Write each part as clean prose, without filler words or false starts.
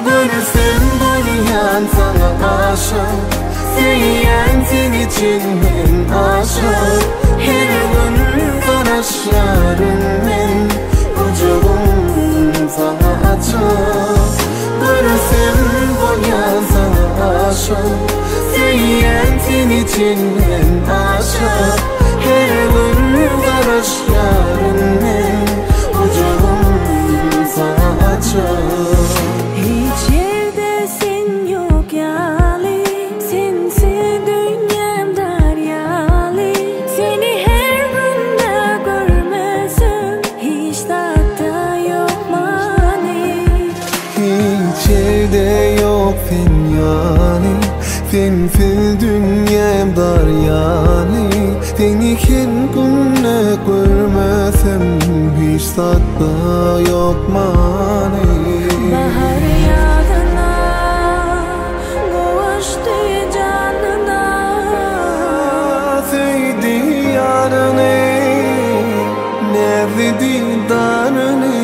Gülsün dünyan sana aşık, seyen senin için ben aşık. Her gün kaşlarımın kucağım sana açık. Gülsün dünyan sana aşık, seyen senin için ben aşık. Her gün kaşlarımın kucağım sana açık. Fil dünyam dar yani, seni her günde görmesem hiç tatta yok mani. Bahar yadına kavuştu canına, sevdi yarını, nerede didarını.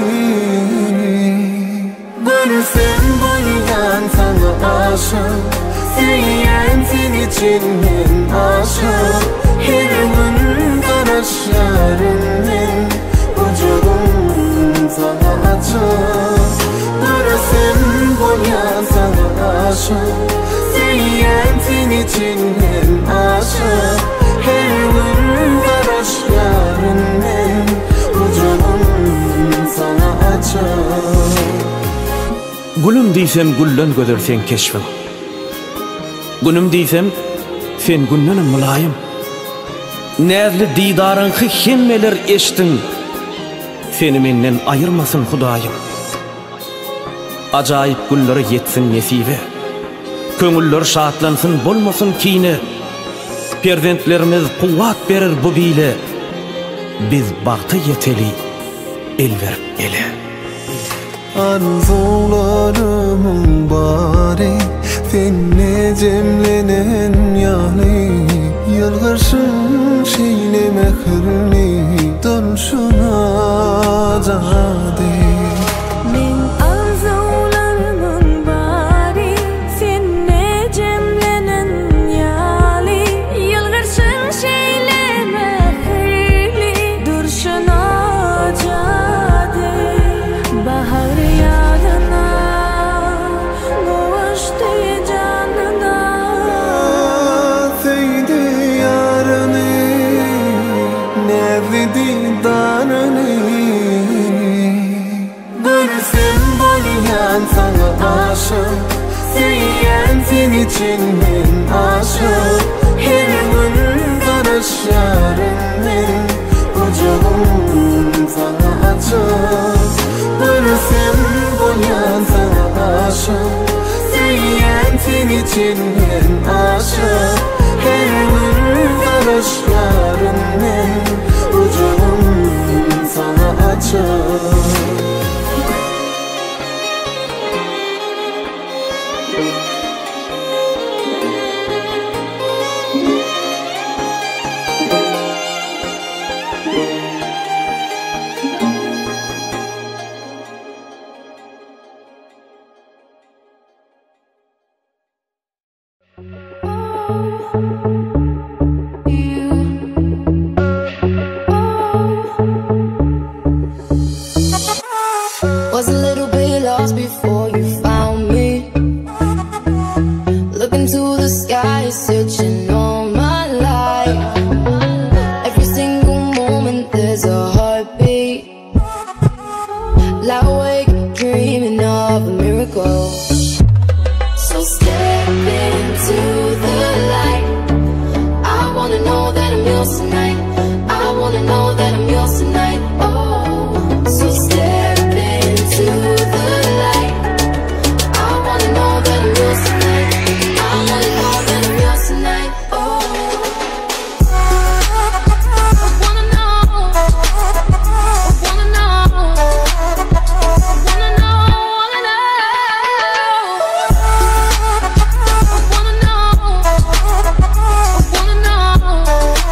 Gülsün dünyan sana aşık, seyen senin için ben aşık. Her gün kaşlarımın kucağım sana açık. Gülsün dünyan sana aşık, seyen senin için ben aşık. Her gün kaşlarımın kucağım sana açık. Gülüm diysem güllen gödersen keşfim, günüm diysem sen günnenim mulayim. Näzli didarınkı hemmeler eştin, seni menden ayırmasın Hudayım. Acayip günleri yetsin nesibe, köngüller şatlansın bolmasın kine. Perzentlerimiz kuvvat verir bu bile, biz bahtı yeteli el verip ele. Arzularımın bari seninle cemlenen yani, yılgırsın şeyleme hırni durşuna zade. men arzularımın bari seninle cemlenen yali, yılgırsın şeyleme hırli durşuna cade. Bahar yadına kavuştu canına, Sevdi yarını, nerede didarını. Gülsün dünyan sana aşık, seyen senin için ben aşık. Her gün kaşlarımın kucağım sana açık. Gülsün dünyan sana aşık, seyen senin için ben aşık. Her gün kaşlarımın kucağım sana açık. Was a little bit lost before you found me. Looking to the sky, searching all my life. Every single moment there's a heartbeat. Lie awake, dreaming of a miracle. So step into the light. I wanna know that I'm yours tonight. I wanna know that I'm yours tonight. Oh, so step into the light. I wanna know that I'm yours tonight. I wanna know that I'm yours tonight. Oh, I wanna know. I wanna know. I wanna know. I wanna know. I wanna know. I wanna know.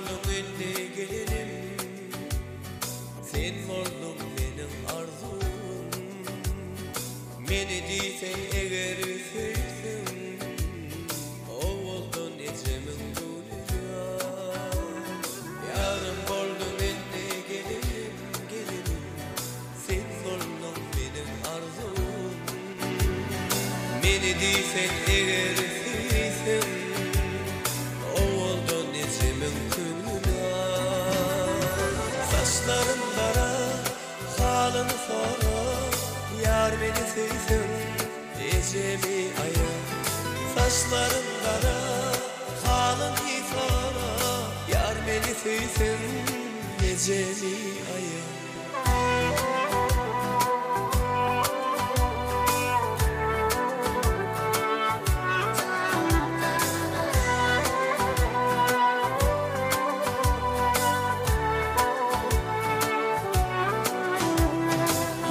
boldun indi gelinim, sen boldun menin arzum. Meni diysen eger sevsin, o boldun ecemin gülüya. Yarın boldun indi gelinim, gelinim, sen boldun menin arzum. Meni diysen eger sevsin, o boldun ecemin gülüya. Saçlarım dara, halını sora, yar beni sevsin, ecemi aya. Saçlarım dara, halın ifara, yar beni sevsin, ecemi aya.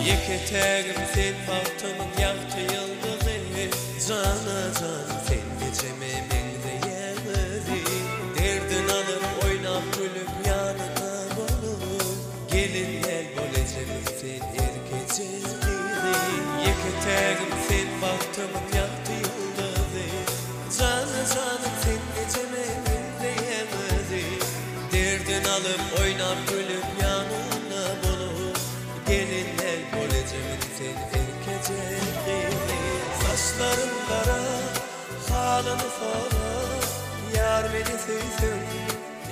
Yeketerim sen bahtımın yaktı yıldızı, cana can sen gecememin de yemedi. Derdin alıp oynap gülüp yanına bulup, gelin gel bolecemin sen erkeceli. Yeketerim sen bahtımın yaktı yıldızı, cana canım sen gecememin de yemedi. Derdin alıp oynap gülüp yanına bulup, gelin el bolecemin sen erkeceli. Saçlarım dara, halını sora, yar beni sevsin,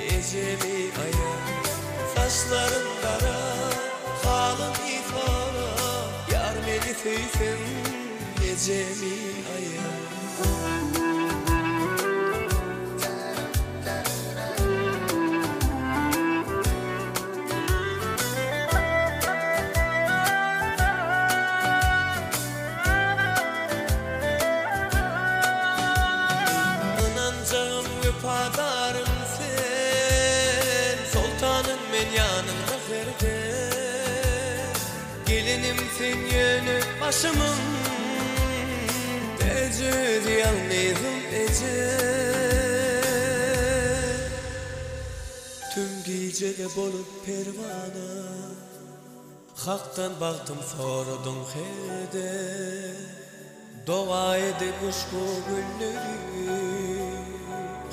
ecemi aya. Saçlarım dara, halın ifara, yar beni sevsin, ecemi aya. Padarım sen, sultanın men yanında herde. Gelinim sen yönü başımın, tecrüd yalnızım ece. Tüm gecede bolup pervana, haktan baktım sordun herde. Doğa edip uşku gülleri,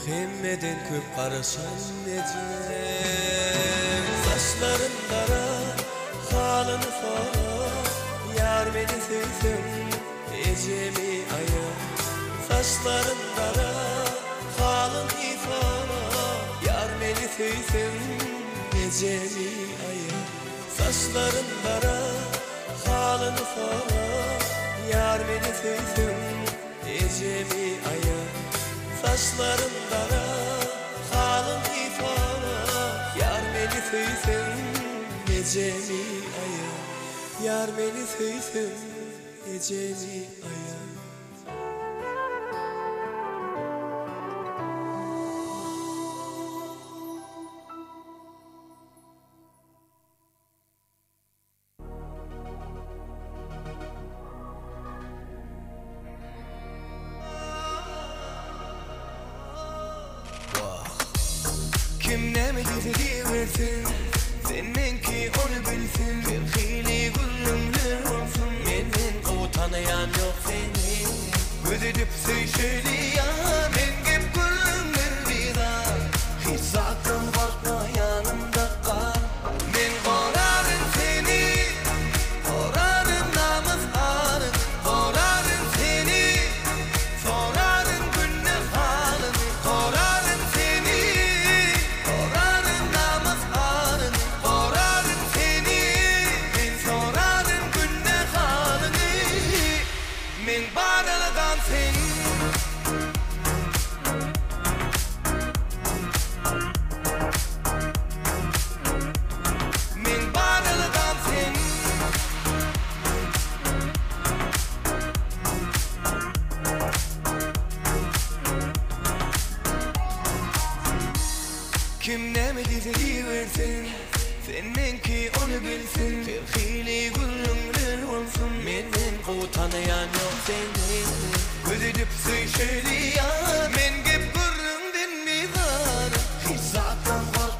hemmeden köp karışan necem. Saçların dara, halını sora, yar beni sevsin, ecemi aya. Saçların dara, halın ifara, yar beni sevsin, ecemi aya. Saçların dara, halını sora, yar beni sevsin, ecemi aya. Saçlarım dara, halın ifara, yar beni sevsin, ecemi aya. Yar beni sevsin, ecemi aya. Kim ne mi diyeversin, seninki onu bilsin. Bir hili gülümler olsun, menden utanayan yok seni. Ödedip söyşeli ya, men gep gülümler vidar. Hiç sakın korkma yanımda kal. Men korarım seni, korarım namaz alın. Korarım seni, sorarım günler halını. Korarım seni, korarım namaz alın. Korarım seni, ben sorarım günler halını. Men badalıdan seni, men badalıdan seni. Kim ne mi diyeversin, seninki onu bilsin. Bir hili gülümler olsun, menden utanayan yok seni. Ödedip söyşeli ya, men gep gürründen bir var. Hiç zaten korkma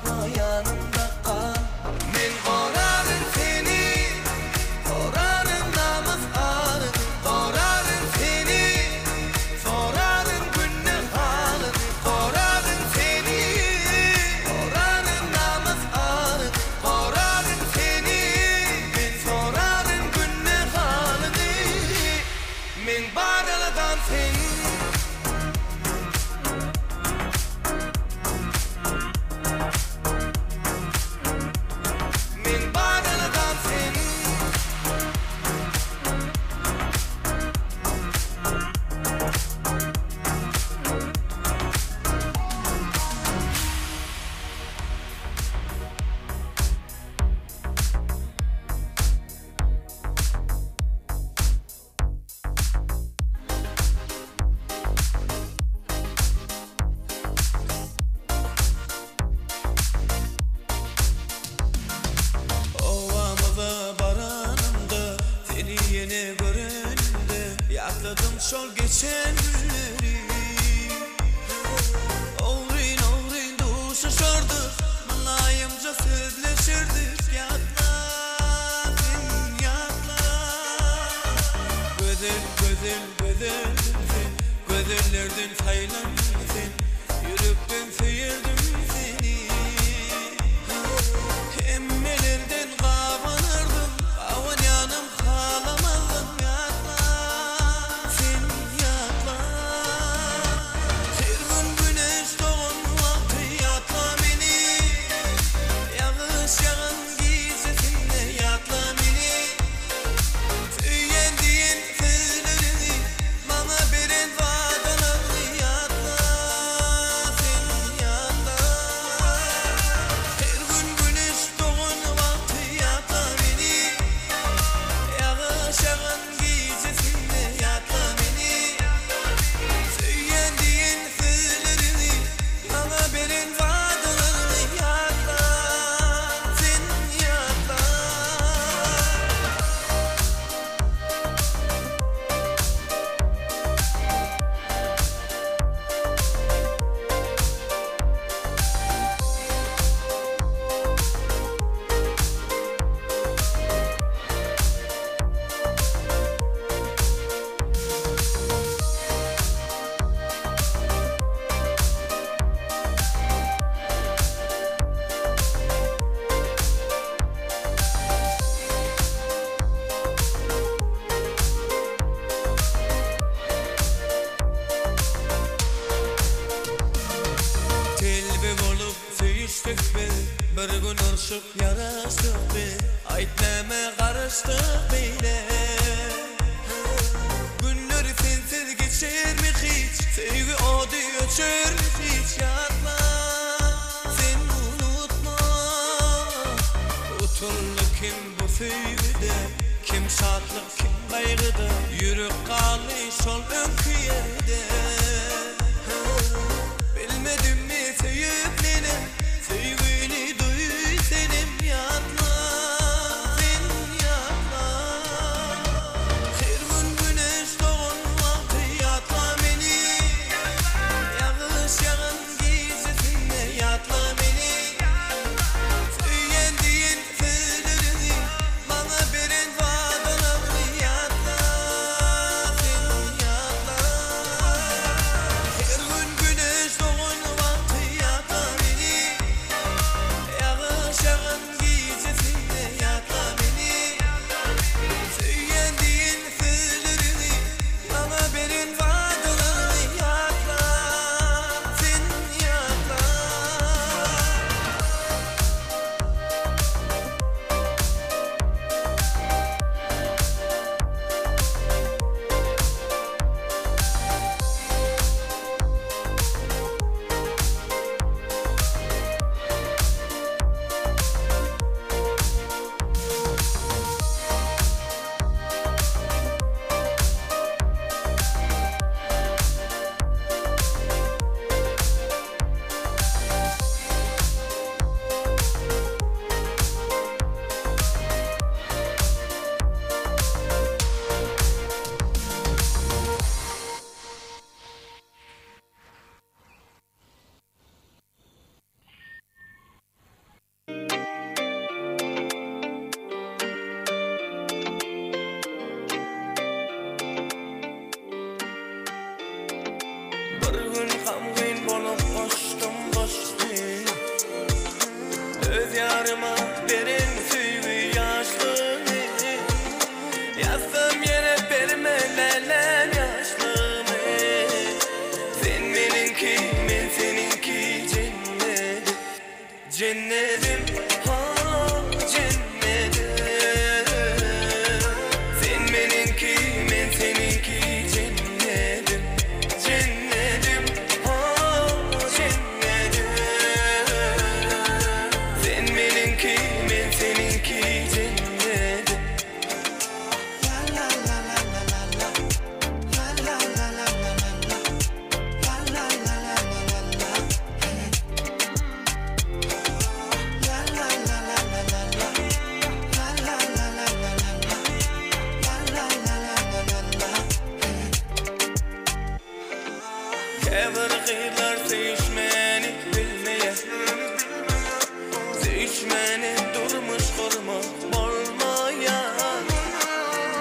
Alayımca sözleşirdik yatla sen yatla. Güzel güzel güzel güzellerden saylandım sen. Yürekten seyirdim seni. Emmelerden kavanırdım, kavan yanım kalamazdım yatla sen yatla. Her gün güneş doğan vakti yatla beni. Yağış yağan gecesinde yatla beni. Söylendiğin sözlerini bana veren vaadalarını yatla sen yatla. Her gün güneş doğan vakti yatla beni. Yağış yağan gecesinde yatla beni. Söylendiğin sözlerini bana veren vaadalarını yatla sen yatla. Telbek olup söyüştük be, bir gün urşup yarıştık be. Aytleme karıştık beyle. Günler sensiz geçer mi hiç? Sevgi adı öçer mi hiç? Yatma, sen unutma. Oturlu kim bu sevgide? Kim şadlık, kim kaygıda? Yürek kalmış ol önkü yerde. Bilmedim mi sevip beni, sevgini duy senim yatma sen yatma. Her gün güneş doğan vakti yatla beni. Yağış yağan gecesinde yatla beni. Söylendiğin sözlerini bana veren vaadalarını yatla sen yatla. Her gün güneş doğan vakti yatla beni. Yağış yağan gecesinde yatla beni. Söylendiğin sözlerini bana veren vaadalarını yatla sen yatla. Bir gün gamgin bolup koştum koştum. Öz yarıma veren sevgi yaşlığını. Yazsam yere verme lelen yaşlığımı. Sen benimki, ben seninki cennet. Cennetim, ha cennetim. Sen benimki, ben seninki cennetim. Cennetim, ha cennetim. Sen benimki, ben seninki cennetim. La la la la la la la la la la la la la la la la la la la. düşmeni durmuş kurmak bolmayan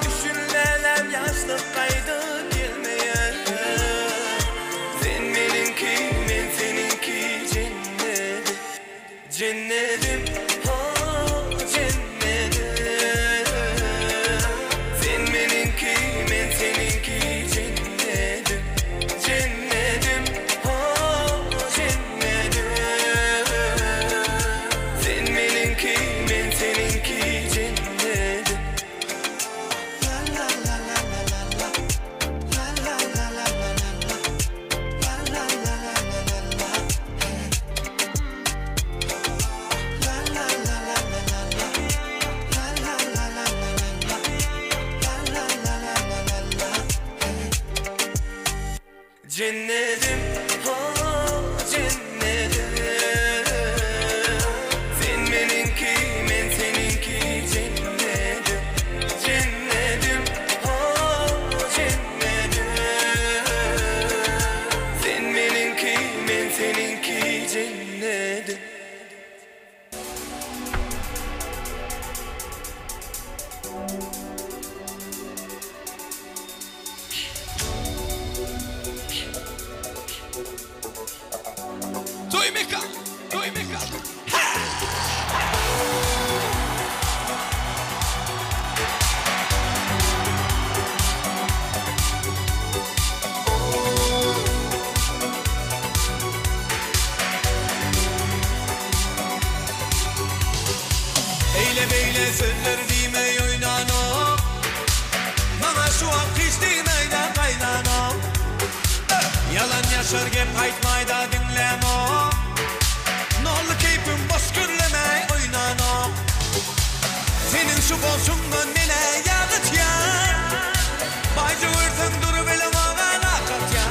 Düşünlelem yaşlık kaydı gelmeyen Sen meninki men seninki cennetim Cennetim Sen meninki men seninki cennetim Cennetim Sen meninki men seninki cennetim La la la la la la La la la la la la La la la la la la La la la la la la La la la la la la La la la la la la Cennetim cennetim Sen meninki men seninki cennetim Cennetim cennetim Sen meninki men seninki cennetim Doymeka Eyle beyle sözler dime oynanam Bana şu an hiç demeyden kaynanam Yalan yaşarken kaytmayda dinlemem Nollu keyfim boş gürlemey oynanam Senin şu boşundan nene yağıt ya Baycı vırtın duru belim ağana kat ya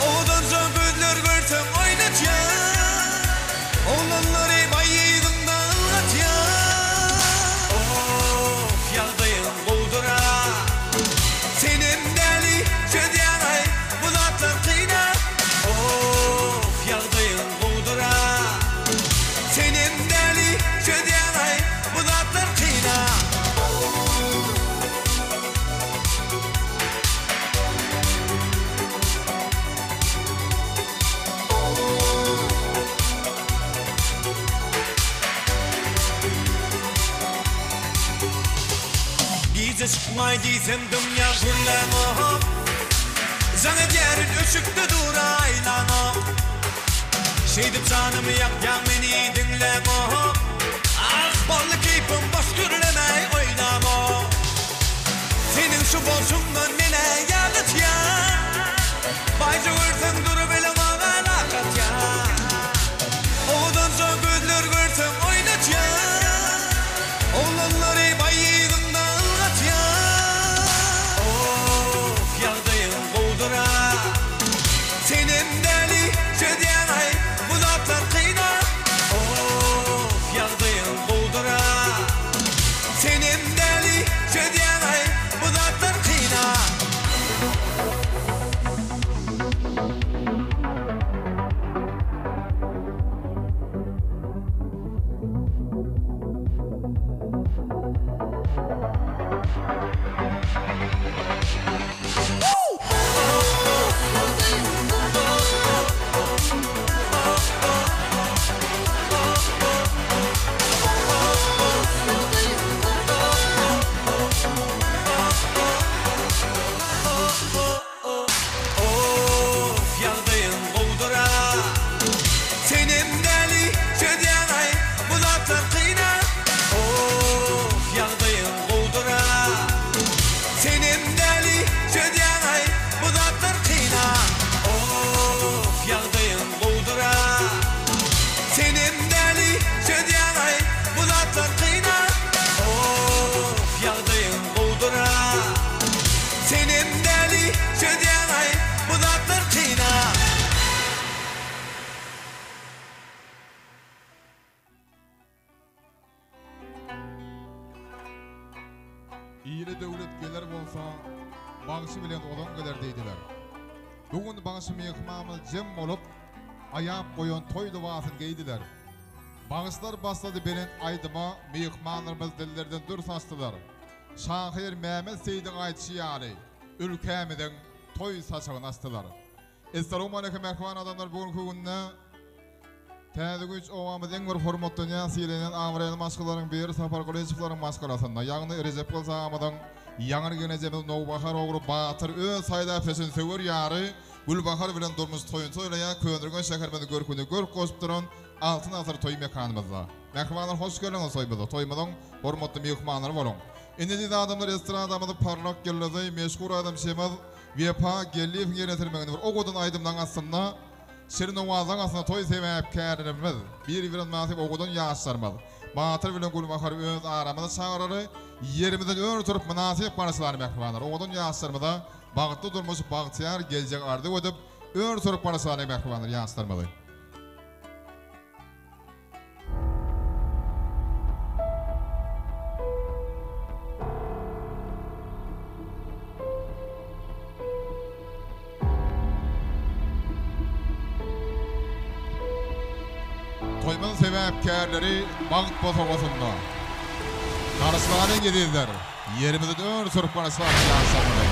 Oğudan son gözler vırtın oynat ya Oğlanları bayiydın da ılgat ya Of yağdayım buldura Senin deli çödyanay bulatlar kıyna Of yağdayım buldura Senin deli çödyanay bulatlar kıyna Gize çıkmay diysem dünya gürlemem Sana yerin öşükte dura aylanam Şeydip canımı yakyan beni dinlemem Ah ballı keyfim boş gürlemey oynamam Senin şu boşundan nene yağıt ya Baycı vırtın duru belim ağana kat ya Oğudan son gözler vırtın oynat ya Oğlanları bayiydın da ılgat ya Of yağdayım buldura Senin deli çödyanay bulatlar kıyna Of yağdayım buldura Senin deli çödyanay bulatlar kıyna Of yağdayım buldura Senin deli çödyanay bulatlar kıyna Of yağdayım buldura Senin deli çödyanay bulatlar kıyna Of yağdayım buldura Senin deli çödyanay bulatlar kıyna Of yağdayım buldura Senin deli çödyanay bulatlar kıyna İyili devlet gelir bolsa, bağışı bilen olan gelir deydiler. Bugün bağışı mehmamız cem olup, ayağım koyun toydu vasın geydiler. Bağışlar basladı benin aydıma, meyhmanlarımız dillerden dur saçtılar. Şahir Mehmet Seydin aytışı yani, ülkemizin toy saçağını astılar. Esselamu aleyküm mehman adamlar bugünkü gününe Täze güç ovamız en bir hormatly ýasylenen amraýaly maşgallaryň biri Sapar Kolejçiklaryň maşgalasynda ýagny Recep Bolsamyň ýaňy genejemiz Nowbahar ogry Batyr öz saýda peşin söwer ýary Gülbahar bilen durmuş toýun soýlaýan köndürgen şähermeni görkünde görk goşup duran altyn asar toý mekanymyzda. Mehmanlar hoş gelýäňiz soýbyda. Toýmadan hormatly mehmanlar boluň. Indi adamlar estradamyzda parlak gelýär, meşhur adam şemaz Wepa gelip ýenetirmegini bir ogodan aýdymdan aslında Şirin ovazan aslında toy sebäpkärlerimiz bir-birini nasip ogudan ýaşlarmaz. Batyr bilen Gülbahar öz aramyda çağırary ýerimizden öňe turup münasip barşylary mehmanlar. Ogudan ýaşlarmyda bagtly durmuş bagtyar geljek ardy ödüp öňe turup barşylary mehmanlar ýaşlarmady. Toymanın sebäpkärleri Bağıt Bosovasynda. Karşılaryň gedildiler. Yerimizde öňe turup barşylary ýaşlarmady.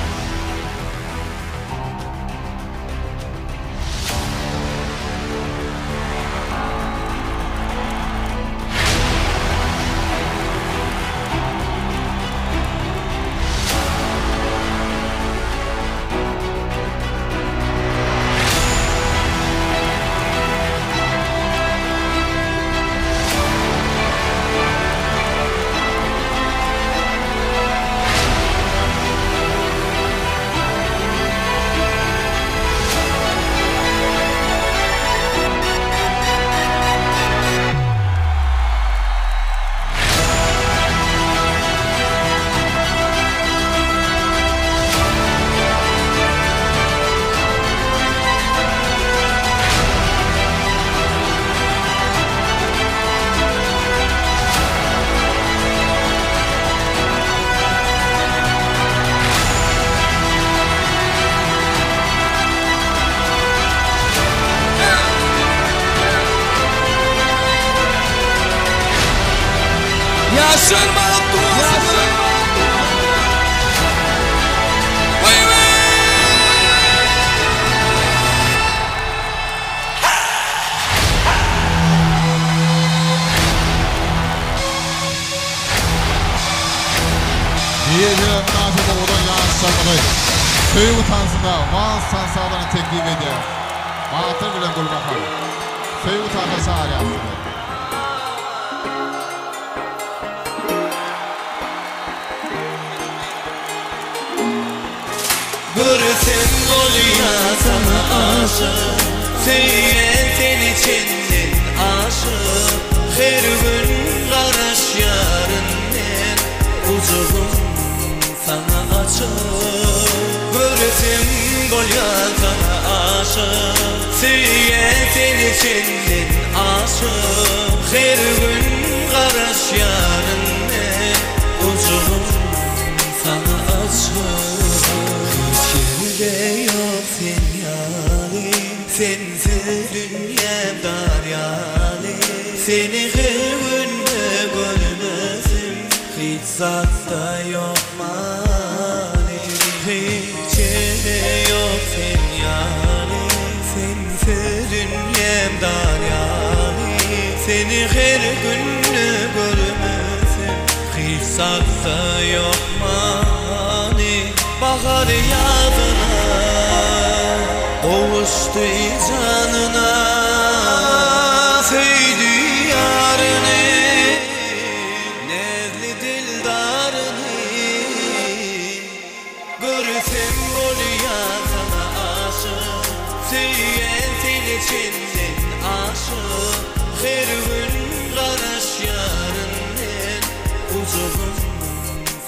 Köy utansında vaz sansalarını teklif eder. Batyr bilen Gülbahar. Köy utansa çağırýar. Görsem bolýar sana aşyk, seýen içinden aşyk. Her gün garaş ýaryndan ujugum sana açyk. Görsem bolýar sana aşyk, seýen içinden aşyk. Her gün garaş ýaryndan ujugum sana açyk. Yok sen yâli, sensiz dünyam daryali. Seni her günde görmezim, hiç zatta yok mani. Hiç yok sen yâli, sensiz dünyam daryali. Seni her günde görmezim, hiç zatta yok mani. Bahar yazına kavuştu canına, sevdi yarını, nezli dildarını. Görsem bolýar sana aşyk, seýen sen içinden aşyk. Her gün garaş ýaryndan ujugum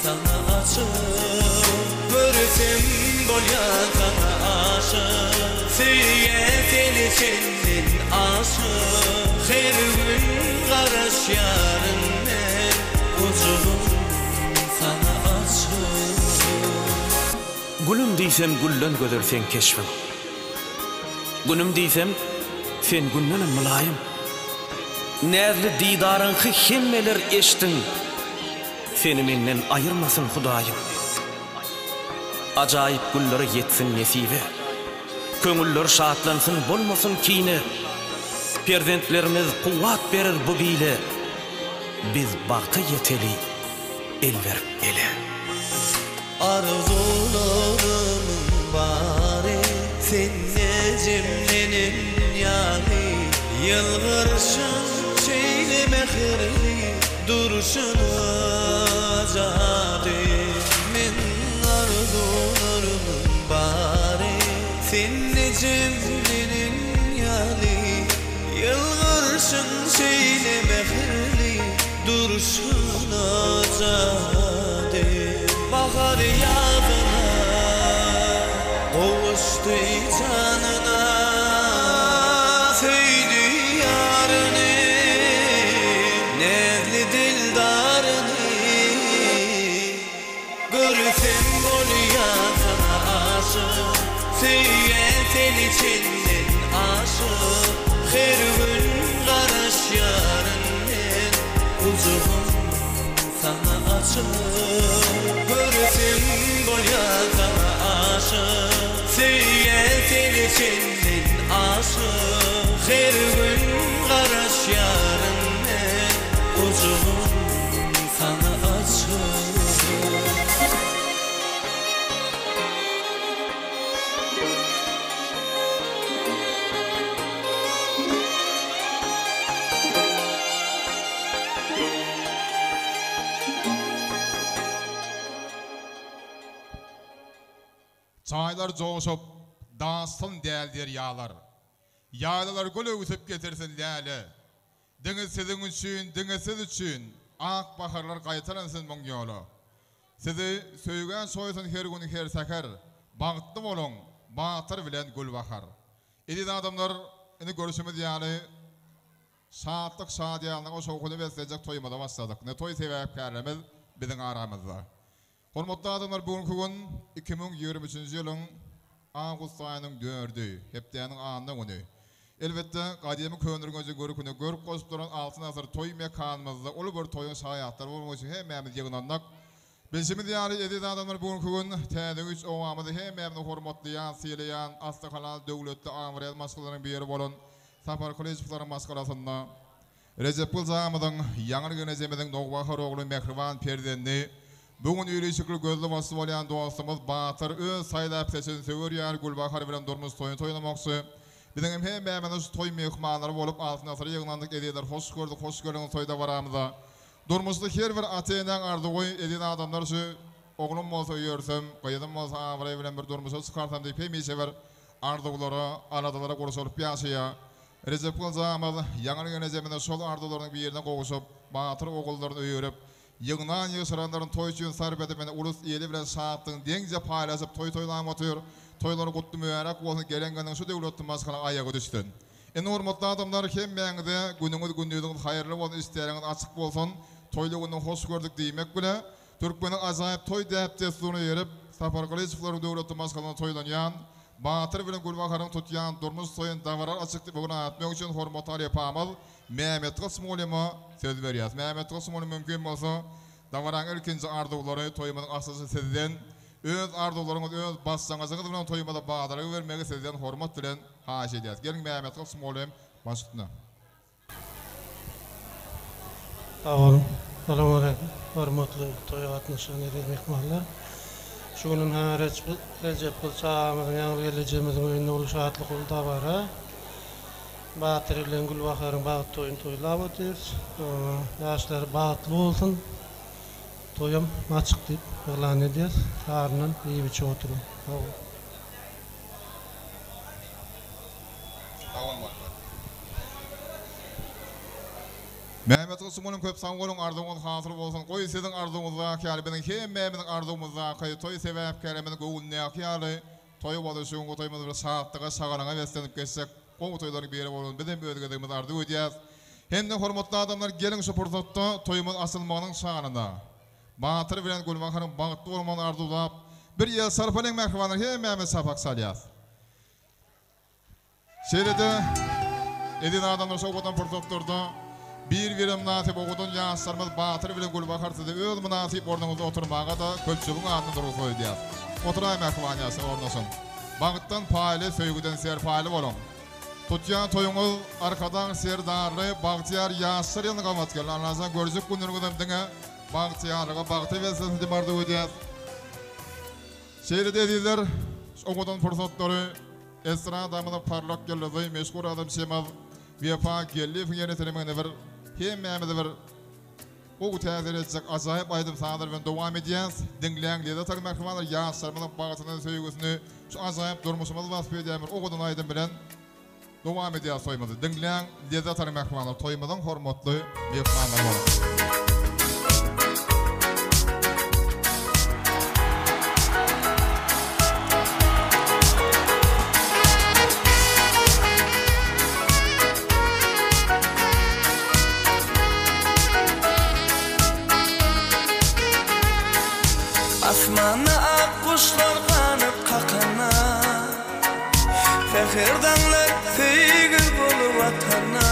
sana açyk. Görsem bolýar sana aşyk, seýen sen içinden aşyk. Her gün garaş ýaryndan ujugum sana açyk. Gülüm diýsem güllen gödersen keşfim. Günüm diýsem sen günlenem mülayim. Näzli didarın himmeler eştin. Seni menden ayırmasın Hudaýym. Ajaýyp güllere yetsin nesibe. Köňüller şatlansın bolmasın kine. Perzentlerimiz kuwwat berer bu bile. Biz bagty yeteli elver ele. Arzularımın bari senne cemlenin yani yılgırşın şeyle mehirli duruşunu azade min arzularımın bari senne cemlenin yani yılgırşın şeyle mehirli duruşunu azade bahar yağdına Doğuştu canına Söydü yarını Nevli dildarını Görsem gol yağdına aşık Söylesin içinden aşık Her gün karış yarının Ucuğum sana açık Görsem gol yağdına aşık Söylesin içinden aşık Her gün karış yarının Ucuğum sana açık Çaylar joşup dansın däldir ýalar. Ýalar göle üsüp getirsin däle. Diňiz sizin üçin, diňiz siz üçin ak baharlar gaýtaransyn moň ýola. Sizi söýgen soýsun her gün her sakar. Bagtly bolun, batyr bilen gül bahar. Edin adamlar indi görüşimiz ýaly şatlyk şadiýanyň o şowkuny beslejek toýmada başladyk. Ne toý sebäpkärlerimiz biziň aramyzda. Hormatly adamlar, bugünkü gün 2023-nji ýylyň awgust aýynyň 4-ü, hepdeniň anyny güni. Elbetde gadymy könürgöňizi görüp görüp goşup duran altyn asar toý mekanymyzda ol bir toýun şaýatlar bolmak üçin hemmämiz ýygnandyk. Bilşimiz ýaly edin adamlar, bugünkü gün täze 3 owamyzy hemmämiz hormatlaýan, sylaýan, Astahalal döwletli amryýat maskalarynyň biri bolan Sapar Kolejleriň maskalasynda Recep Gülzamyň ýaňy genejemizin Dogbahyr ogly Mehriban Perdenni bugün ýürüşikli gözli basy bolýan dostumyz Batyr öz saýlap seçen söwürýär Gülbahar bilen durmuş toýnamoqçy. Biziň hemmämiz toý mehmanlary bolup altına asary ýygnandyk edýär. Hoş gördük, hoş gördüňiz toýda baramyzda. Durmuşda her bir ateýanyň arzugy edýän adamlar şu oglum bolsa ýörsem, gaýdym bolsa awry bilen bir durmuşa çykartam diýip hemişe bir arzuglary, aradalara goşup ýaşaýar. Recep Gülzamyň ýaňy genejeminde şol arzuklaryň bir ýerine gowuşup, Batyr ogullaryny öýürip ýygnan ýyşaranlaryň toý üçin sarp edip ulus ýeli bilen şatlyň deňje paýlaşyp toýlanyp otur. Toýlary gutly mübarek bolsun gelengeniň şu döwletli maskala aýaga düşdü. Eni hormatly adamlar, hemmäňize günüňiz gündüziňiz haýyrly bolsun, isleýäňiz açyk bolsun. Toýly güni hoş gördük diýmek bilen Türkmeniň ajaýyp toý däpdestuny ýerip Sapar Kolejleriň döwletli maskalany toýlanýan Batyr bilen Gülbaharyň tutýan durmuş toýun davarar açykdy bugün atmak üçin hormat alyp amal Mehmet Gysmolyma söz berýär. Mehmet Gysmoly mümkin bolsa davaran ilkinji arzuglary toýumyň asasy sizden öz arzularyňyz, öz bassaňyzyňyz bilen toýumada bagdary bermegi sizden hormat bilen haýy edýäs. Geliň Mehmet Gysmoly başlygyna. Awalım, salam aleykum. Hormatly toý gatnaşan mehmanlar. Şu günün Recep Gülzamyň ýaňy gelejegimiziň öýünde ol şatlyk bolda bara. Batyr bilen Gülbaharyň bagty toýuny toýlap ötýär. Ýaşlar bagtly bolsun. Toýum açyk diýip elan edýär. Sarnyň ýyby çoturun. Mehmet Gysmolyň köp saňgolyň arzuňyz hasyl bolsun. Goý siziň arzuňyzga ýaly biziň hemmämiziň arzumyzga toý sebäpkärimiz gowulnaýak ýaly toý boluşyň gotaýmyz bir şatlyga sagalaňa beslenip geçsek gowy toýlary beri bolan biziň özgedegimiz arzu edýäs. Hende hormatly adamlar, gelin şu pursatda toýumyz asylmagynyň şanynda Batyr bilen Gülbaharyň bagtly bolmagyny arzulap bir ýyl sarpanyň mehmanlary hemmämiz sapak salýas. Şeýlede edin adamlar şu gotan pursatlarda bir münasip oğudun yaşlarımız Batır bilen Gulbakarsy'da öz münasip ornumuzda oturmağa da kölçübün adını durğu koydyas. Oturay mehmaniyası ornaşın. Bağıttan paýly, söýgüden serpaýly bolun. Tutyan toyuňuz arkadan serdarly Bagtyar yaşlar ýylyny gamatgel. Anlasan görjük günlergizem diňe Bagtyarlyga bagty welsen dimardy öýdýäs. Şeýle edýär, oňdan fursatlary estradamyň parlak gelýär, meşgul adam şemaz. Vefa geldi ýene telemegine bir hemmämize bir o täze edecek ajaýyp aýdym sanalar bilen dowam edýäs. Dinleýänler de mehmanlar ýaşlarymyň bagytynyň söýgüsini şu ajaýyp durmuşymyz wasp edýär. Oňdan aýdym bilen dowam edýäs soýmazy. Dinleýän lezzet mehmanlar toýmadan hormatly mehmanlar bolar. Asmana ak kuşlar kanıp kakana Fehirdanlar feygir bolup atana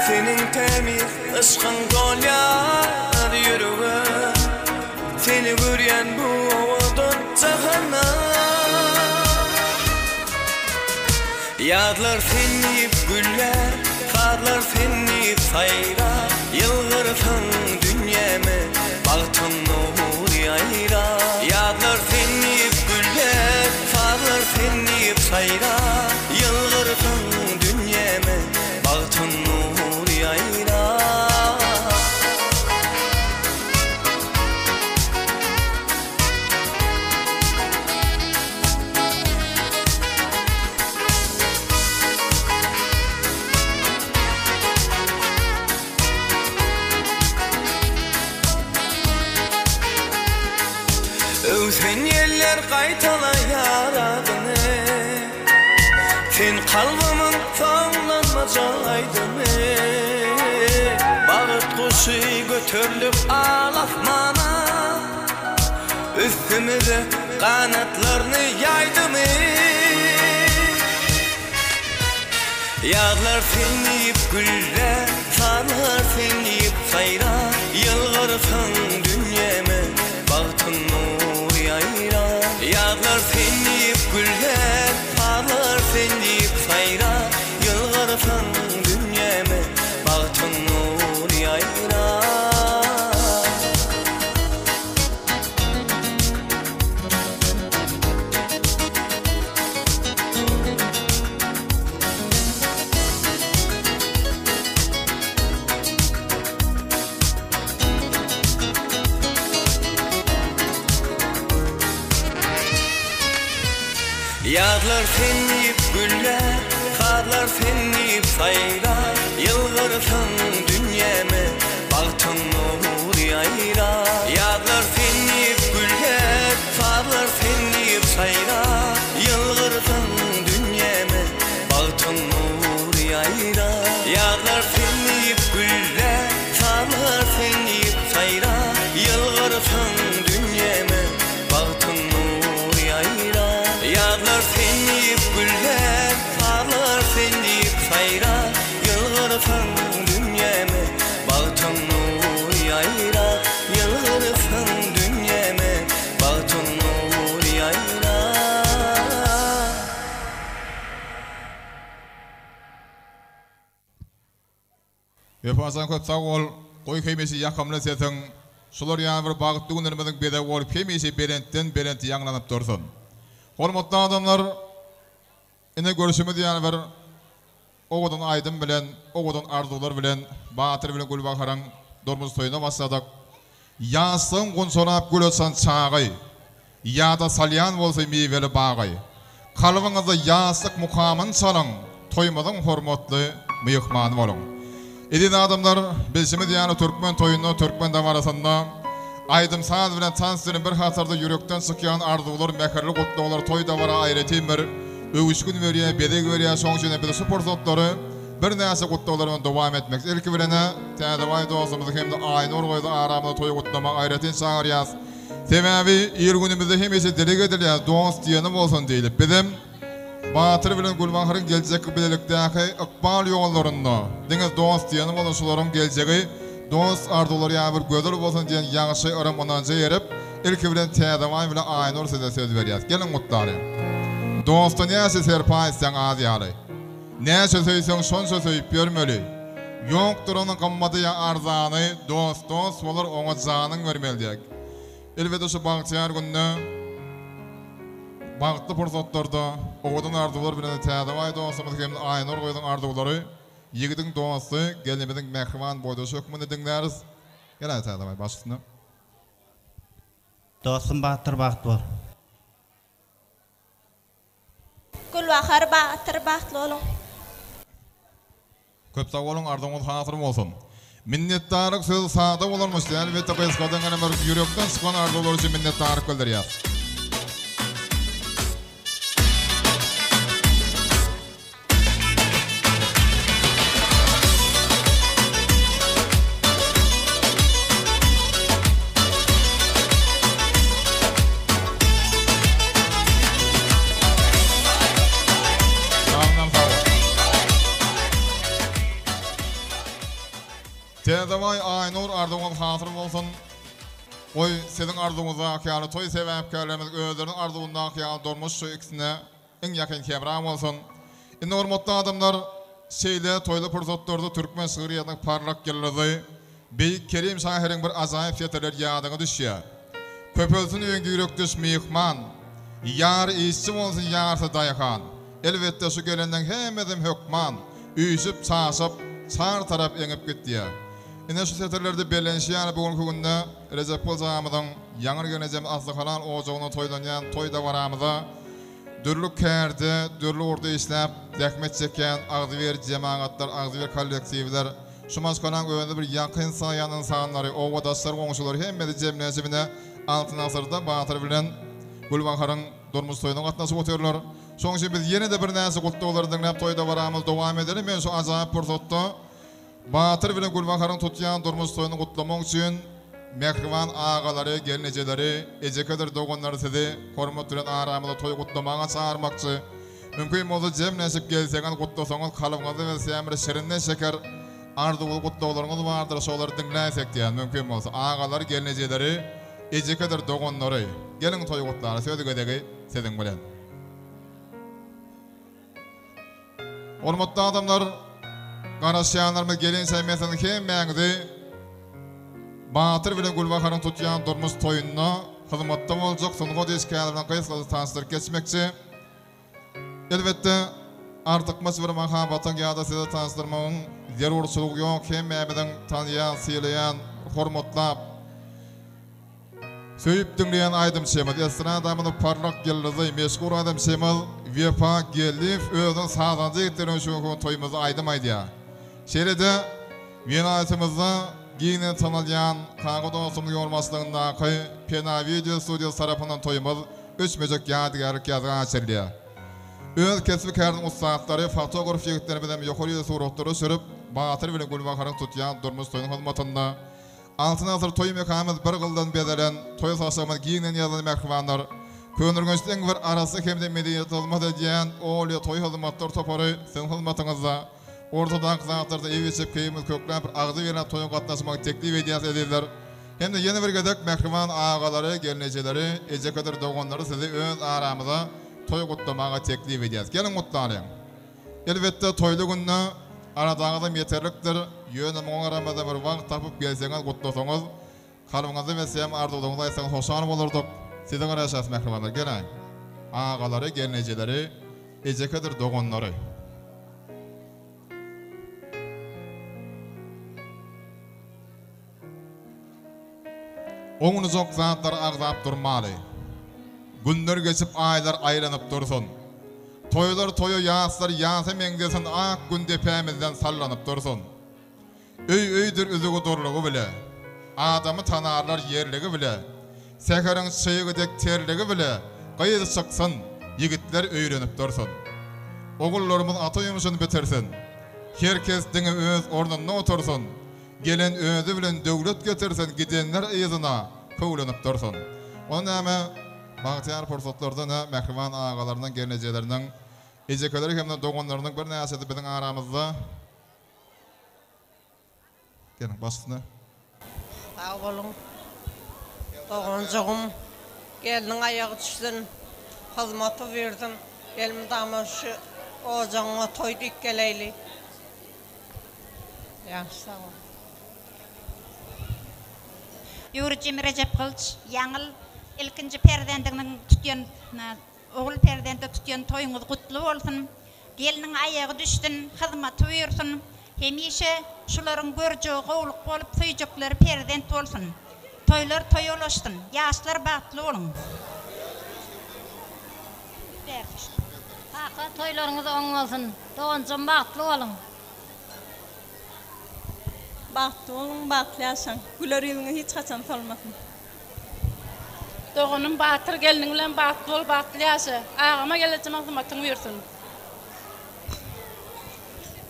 Senin temiz ışkın dolyar yürüge Seni göryen bu oğudun cahana Yadlar seniyip güller Karlar seniyip sayra Yılgırsın dünyeme Bağıtın nur yayra Yadlar seniyip güller Karlar seniyip sayra Yılgırsın dünyeme Bağıtın nur yayra Sen yeller qaytala yaradyny Sen kalbymyň soňlanma joýdyny Bagyt kuşy götürlüp al asmana Üstümize kanatlaryny ýaýdymy Ýaglar seniyip güller Sarlar seniyip sayra Yılgırsın dünyeme Bağıtın nur yayra Yağlar seniyip güller Parlar seniyip sayra Yılgırsın dünyeme Bağıtın nur yayra Yağlar seniyip güller, karlar seniyip sayra Yılgırsın dünyeme, bağıtın nur yayra Yağlar seniyip güller, karlar seniyip sayra Yılgırsın dünyeme, bağıtın nur yayra Yağlar seniyip güller, karlar seniyip sayra Yılgırsın dünyeme, bağıtın nur yayra Yağlar seniyip güller, parlar seniyip sayra Yılgırsın dünyeme, bağıtın nur yayra Yılgırsın dünyeme, bağıtın nur yayra Vefasan köp sağ ol, koy keymesi yakamlı setin Şular ýa bir bagtly günlerimiziň bede bolup hemisi berenti ýaňlanyp dursun. Hormatly adamlar, ine görüşimiz ýa bir oğudun aydın bilen, oğudun arzular bilen, Batır bilen Gulbaharaň durmuz toýuna başladyk. Ýaşsyň gün sonap gülösen çagy, ýa-da salyan bolsa meweli bagy. Kalbyňyzda ýaşlyk mukamyn çalyň, toýmadan hormatly mehman bolun. Edin adamlar, bilşimiz ýa Türkmen toýuny, Türkmen damarasynda Aydym saz bilen tansyryň bir hasarda yürekden çykýan arzular, meherli gutlular toýda bara aýratyn bir öwüşgün berýär, bedeg berýär, soňjyna bir sport zatlary bir näse gutlular bilen dowam etmek. Ilki bilene täze dostumyzy hem de aýnur goýda aramda toýu gutlamak aýratyn çağırýas. Sebäbi ýer günümizde hemesi dile edilýär, dost diýeni bolsun diýilip. Bizim Batır bilen Gulbahar'ın gelecek bilelikdäki ykbal ýollarynda diňiz dost diýenim bolan şolaryň geljegi dost arzuwlary ýa-bir gözel bolsun diýen ýaňşy aram onanca ýerip ilki bilen täzemay bilen Aynur size söz berýär. Gelin mutlary. Dostun näse serpaýsaň az ýaly. Näse söýseň şonça söýüp bermeli. Ýokdur onuň gammady ýa arzany dost bolar oňa janyň bermelidir. Elbetde şu bagtyar günne bagtly pursatlarda oğudun arzuwlar bilen täzemay dostumyz hem Aynur goýdyň arzuwlary ýigidiň dosty gelmediň mehriban boýdaşy hökmüne diňläriz. Gel täzemay başlygyna. Dostum Bahtır Bahtwar. Gulbahar Bahtır bahtly bolun. Köp sag bolun, arzuwňyz hasyr bolsun. Minnetdarlyk söz sada bolarmyş. Elbetde gaýskadan gene bir ýürekden çykan arzuwlar üçin minnetdarlyk bildirýär. Täzemay Aynur arzuwňyz hasyr bolsun. Oy seziň arzuwňyza ýaly toy sebäpkärlerimiz özleriniň arzuwyndan ýaly durmuş şu ikisine iň ýakyn kebram bolsun. Indi hormatly adamlar, şeýle toýly pursatlarda türkmen şyhryýatynyň parlak ýyldyzy Beýik Kerim şahyryň bir ajaýyp ýeteler ýadyna düşýär. Köpölsün öňde ýürekdeş mehman, ýar işçi bolsun ýarsa daýakan. Elbetde şu gelenden hemmedim hökman, üýsüp çaşyp çar tarap eňip gitdiýär. Ine şu seterlerde belenşýän bugünkü günde Recep Bolzamyň ýaňyr genejem azlykalan ojagyna toýlanýan toýda baramyza dürlük kärde, dürlü orda işläp zähmet çeken agdywer jemaatlar, agdywer kollektiwler, şu maskanan öňünde bir ýakyn saýan insanlary, owadaşlar, goňşulary hemmedi jemleşibine altyn asyrda Batyr bilen Gulbaharyň durmuş toýuna gatnaşyp oturýarlar. Şoň üçin biz ýene de bir näse gutlawalar diňläp toýda baramyz dowam edelim. Men şu ajaýyp pursatda Batyr bilen Gulbaharyň tutýan durmuş toýuny gutlamak üçin mehriban agalary, gelnejeleri, ejekadir dogonlary sizi hormat bilen aramyda toý gutlamaga çağırmakçy. Mümkin bolsa jemleşip gelseňiz gutlasaňyz kalyňyzy we sämir şirinden şeker arzuwly gutlawlaryňyz bardyr, şolary dinläsek diýen mümkin bolsa agalary, gelnejeleri, ejekadir dogonlary gelin toý gutlary söýdügedegi siziň bilen. Hormatly adamlar, garaşýanlarymyz gelin säýmesini hem mäňdi Batyr bilen Gulbaharyň tutýan durmuş toýunyna hyzmatda boljak soňky deşkärlerden gaýsy tanışdyryp geçmekçi. Elbetde artykmaz bir mahabatyň ýa-da size tanışdyrmagyň zerurçylygy ýok. Hem mäbeden tanýan, sylaýan, hormatlap söýüp dinleýän aýdymçymyz, estradamyň parlak ýyldyzy, meşhur adamçymyz Wefa Gelif özüň sazanjy ýetiriň şu toýumyzy aýdym aýdýar. Şeride Vilayatymyzda giyine tanalyan kağı dostumluğu olmasylygyndaky Pena Video Studio tarapyndan toýumyz 3 mejek ýadygarlyk ýazgan açylýar. Öz kesbi kärdiň ustatlary, fotograf ýigitleri bilen ýokary suratlary sürüp Batyr bilen Gulbaharyň tutýan durmuş toýunyň hyzmatynda altyn asır toý mekamyz bir gyldan bedelen toý saçymy giyinen ýaly mehribanlar könürgünçden bir arasy hemde mediýat olmady diýen oly toý hyzmatlar topary sen hyzmatyňyzda ortadan zatlarda ewişip keýimiz kökläp bir agdy beren toýun gatnaşmagy teklip edýärler. Hem de ýene bir gedek mehriban agalary, gelnejeleri, ejekadir dogonlary sizi öz aramyza toý gutlamaga teklip edýär. Gelin gutlaýan. Elbetde toýly günde aradagyda ýeterlikdir. Ýöne moň aramyzda bir wagt tapyp gelseňiz gutlasaňyz, kalyňyzy we sem arzuwlaryňyzy aýsaňyz hoşan bolardyk. Size garaşas mehribanlar, gelin. Agalary, gelnejeleri, ejekadir dogonlary. Oňuny jok zatlar agzap durmaly. Günler geçip aýlar aýlanyp dursun. Toýlar toýu ýaslar ýasa meňdesin ak gün depämizden sallanyp dursun. Öýdir üzügi durlugy bile. Adamy tanarlar ýerligi bile. Säheriň şeýgidek terligi bile. Gaýdy çyksyn, ýigitler öýrenip dursun. Ogullarymyz ata ýumuşyny bitirsin. Herkes diňe öz ornuna otursun. Gelen özü bilen döwlet getirsin, gidenler ýyzyna köwlenip dursun. Onu näme bagtyar pursatlarda mehriban agalaryndan gelnejelerinden Ejekler hemde dogonlarynyň bir näseti biziň aramyzda. Gelin başsyna. Sağ olun. Dogonjugum. Geliniň ayagy düşsün. Hyzmaty berdim. Gelim damaşı ojaňa toý dikkeleyli. Ýaşy sağ ol. Yurjim Recep Kılıç, yaňyl ilkinji perdendiginiň tutýan, ogul perdende tutýan toýuňyz gutly bolsun. Geliniň ayagy düşdün, hyzmaty buyursun. Hemişe şularyň görjegi gowluk bolup suýjuklar perdent bolsun. Toylar toýulaşdyn, ýaşlar bagtly bolun. Haqa toylaryňyz oň bolsun, doganjym bagtly bolun. Bagtly bolun, bagtly ýaşaň. Güler ýüzüňe hiç haçan solmasyn. Doganym batyr geliniň bilen bagtly bol, bagtly ýaşa. Agama gelejek hyzmatyň buyursun.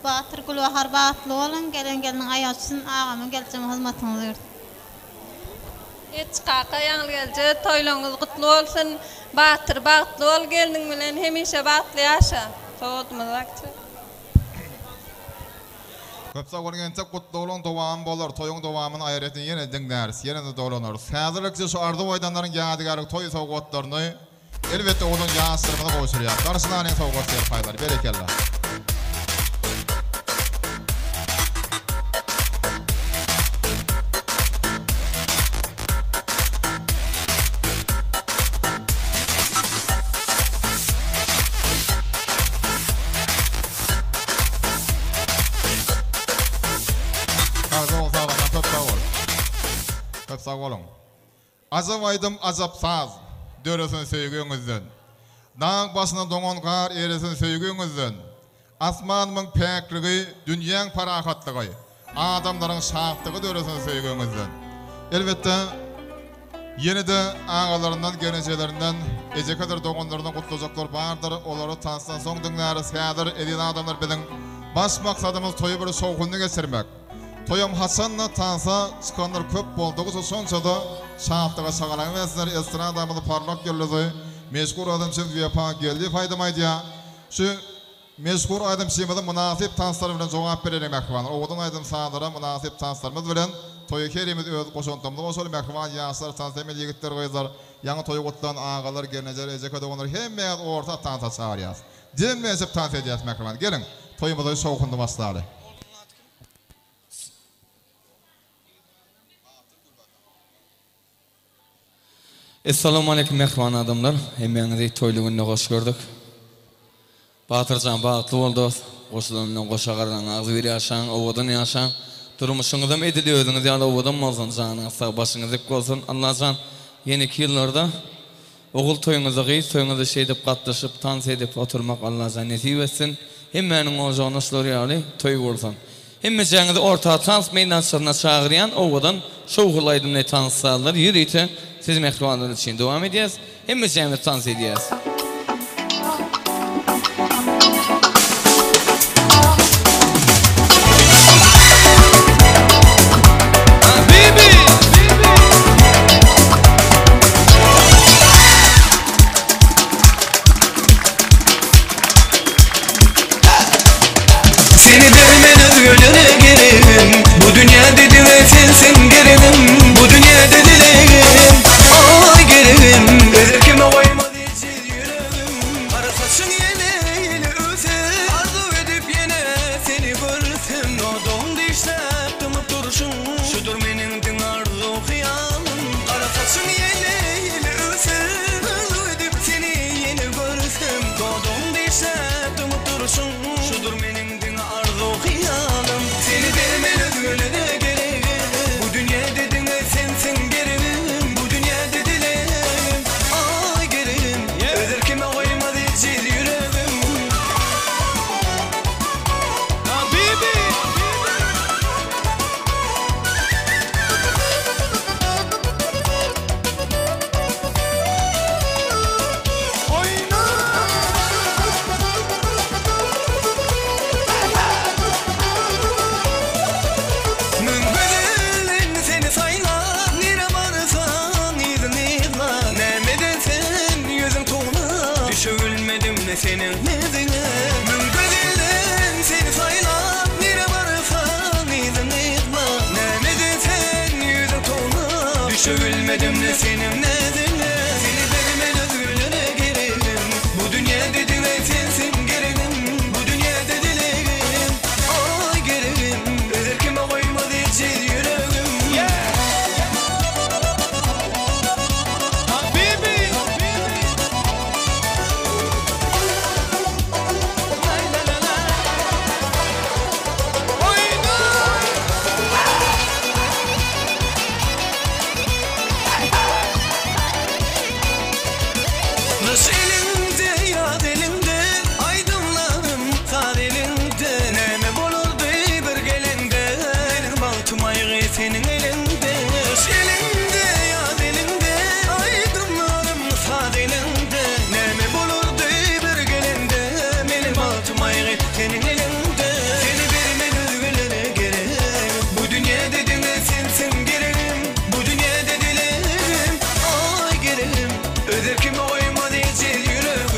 Batyr Gulbahar bagtly bolun, geliniň ayagy düşsün, agama gelejek hyzmatyň buyursun. Hiç kaka yaňyl gelje, toýlaryňyz gutly bolsun. Batyr bagtly bol, geliniň bilen hemişe bagtly ýaşa. Sowatmazakçy. Köp sagorgençe gutly bolan dowam bolar, toýuň dowamyny aýratyn ýene diňdäris, ýene de dolanary. Häzirlikçe şu ardy boýdanlaryň ýadygarlyk toý sowgatlaryny elbetde onuň ýaşdyrmagy goşurýar. Garşylaryň sowgatlaryny paýdary berekeller. Sağ olun. Azap aydım azap saz, döresin söýgüňizden. Dağ başına doňan gar eresin söýgüňizden. Asmanymyň päkligi, dünýäň parahatlygy, adamlaryň şahtygy döresin söýgüňizden. Elbetde ýene-de agalaryndan, gelenjelerinden ejekadir doňanlaryna gutlajaklar bardyr. Olary tansdan soň diňläris häzir edin adamlar biziň baş maksatymyz toýu bir şowkunly geçirmek. Toyam Hasan'la tansa çıkanlar köp bolduğu soňça da şahtyga sagalan emaslar estradamyzy parlak ýerlerde meşgul adam için ýapa geldi faýdamaydy. Şu meşgul adam şeýmede münasip tanslar bilen jogap bererek mehman. Owadan aýdym saňlara münasip tanslarymyz bilen toýa kerimiz öz goşantymyzy goşuly mehman ýaşlar tansymel ýigitler goýlar. Ýa-ni toýa gotlan agalar gelenler ejekade onlar hemme orta tansa çağırýar. Jemmeşip tans edýär mehman. Gelin toýumyzy şowkundy başlary. Assalamu alaikum mehman adamlar. Hemmeňizi toýly gününe hoş gördük. Batyrjan bagtly boldy. Goşulanyň goşagardan azy bir ýaşaň, owadan ýaşaň. Durmuşyňyzda edili özüňiz ýa-da owadan bolsun, janyňyz sag, başyňyz dik bolsun. Allahjan ýeni-ki ýyllarda ogul toýuňyza gyýy, toýuňyza şeýdip gatnaşyp, tans edip oturmak Allahjan nesip etsin. Hemmeniň ojagyna şolary ýaly toý bolsun. Hemmeňizi orta tans meýdançygyna çagyrýan owadan şowgulaýdym ne tanslar ýürüýte. Siz mehmanlarınız için devam edeceğiz. Hemimiz tans edeceğiz. Seni dermen özgürlüğüne gelirim. Bu dünya dedi ve sensin gelirim. Bu dünya dedilerim. Ay gelirim. Ezer kime koymadı içi yürü. görmedimle senin nezine Mün gözünden seni saylap nere varsan izin etme Nemedin sen yüzü tona Düşebilmedimle senin nezine Seni vermen özgürlüğüne gereğim Bu dünya dedin ve sensin gereğim Bu dünya dedilerim Ay gereğim Özer kime koymadı hiç yüreğim Nasıl elinde yad elinde Aydınlarım kar elinde Neme bolurdu bir gelinde Baltım ayrı senin elinde Nasıl elinde yad elinde Aydınlarım kar elinde Neme bolurdu bir gelinde Benim baltım ayrı senin elinde Seni vermen özgürlere gerek Bu dünya dedin sensin gereğim Bu dünya dedilerim Ay gereğim Özer kime koymadı hiç yüreğim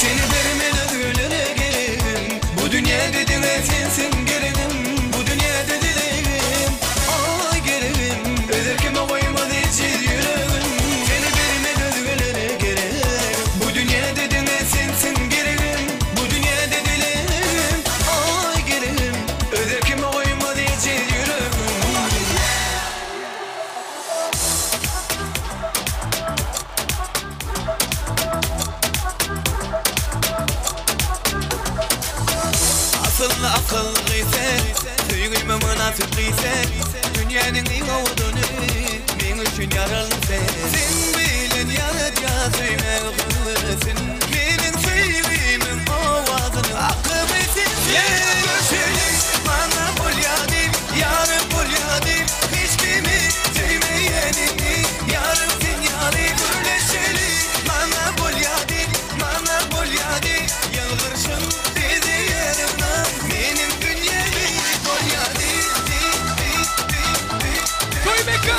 Seni vermen özgürlere gereğim Bu dünya dedin sensin gereğim Bu dünya dedilerim Ay gereğim Özer kime koymadı hiç yüreğim Seni vermen özgürlere gereğim Bu dünya dedin sensin gereğim Bu dünya dedilerim Ay gereğim Özer kime koymadı hiç yüreğim Asıl akıl giyse Söyleme münafık giyse Dünyanın en olduğunu Men üçün yaralı sen Sen bilen yaraca söyle kılsın Benim sevgimin ovazını Akıbetin sen Görüşelim bana bol yadim Yarım bol yadim Hiç kimi sevmeyenini Yarım sen yadim Birleşelim bana bol yadim Bana bol yadim Yılgırsın bizi yerimden Benim dünyayı bol yadim Koy beka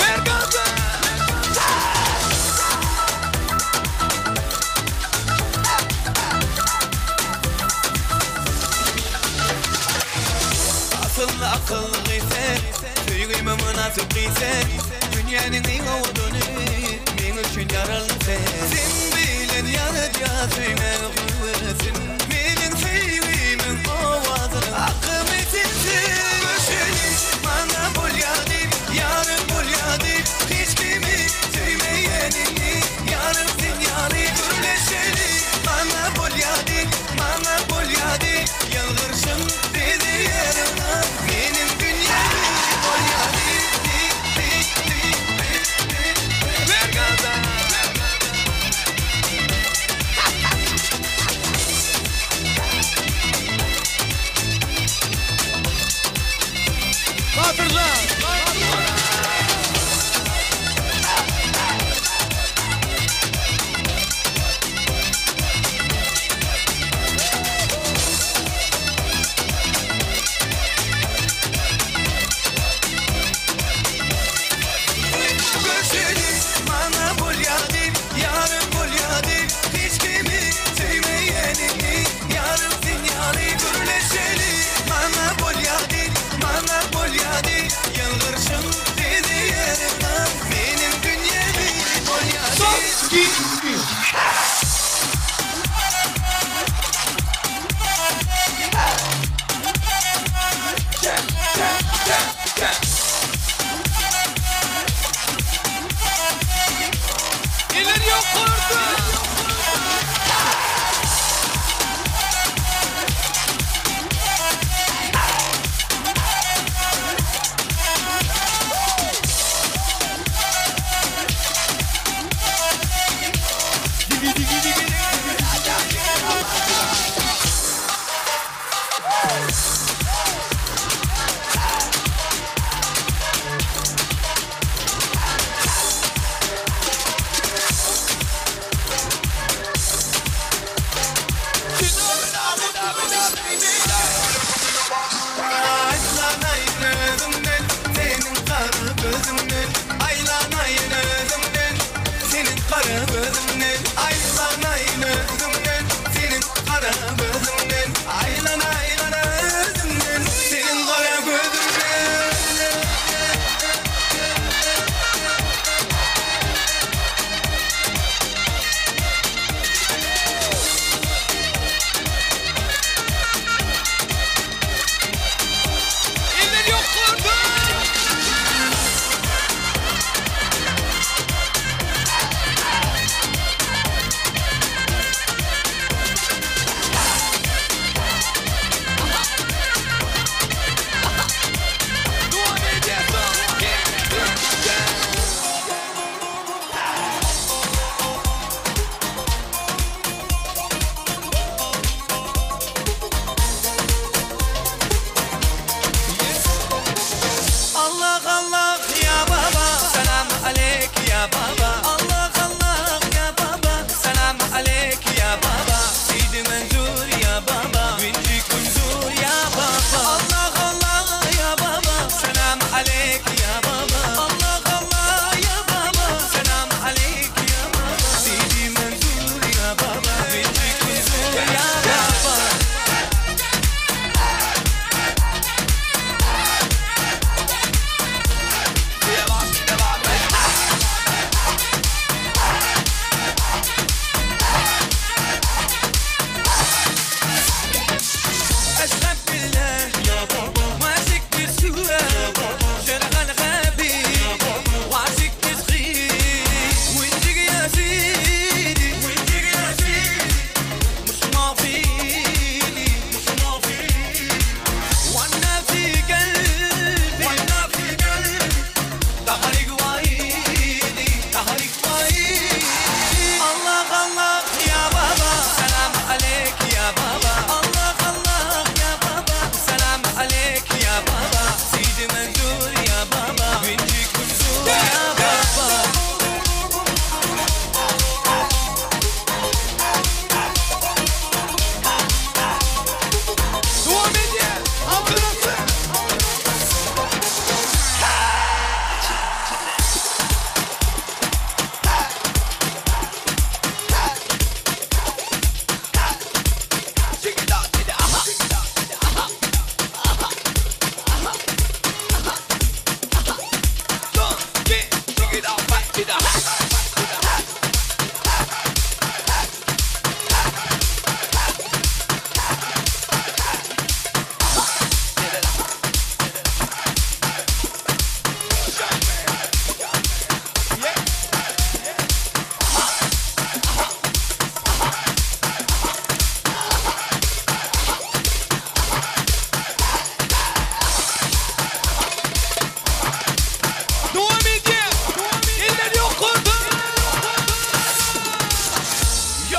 Ver gazı Asıl akıl giyse Söyleme münafık giyse Dünyanın en olduğunu Men üçün yaralı sen Sen bilen yaraca söyle kılsın Benim sevgimin ovazını Akıbetin sen Görüşelim bana bol yadim Yarım bol yadim Hiç kimi sevmeyenini Yarım sen yarim Birleşelim bana bol yadim Bana bol yadim Yılgırsın bizi yerimden Benim dünyayı bol yadim Ver gaza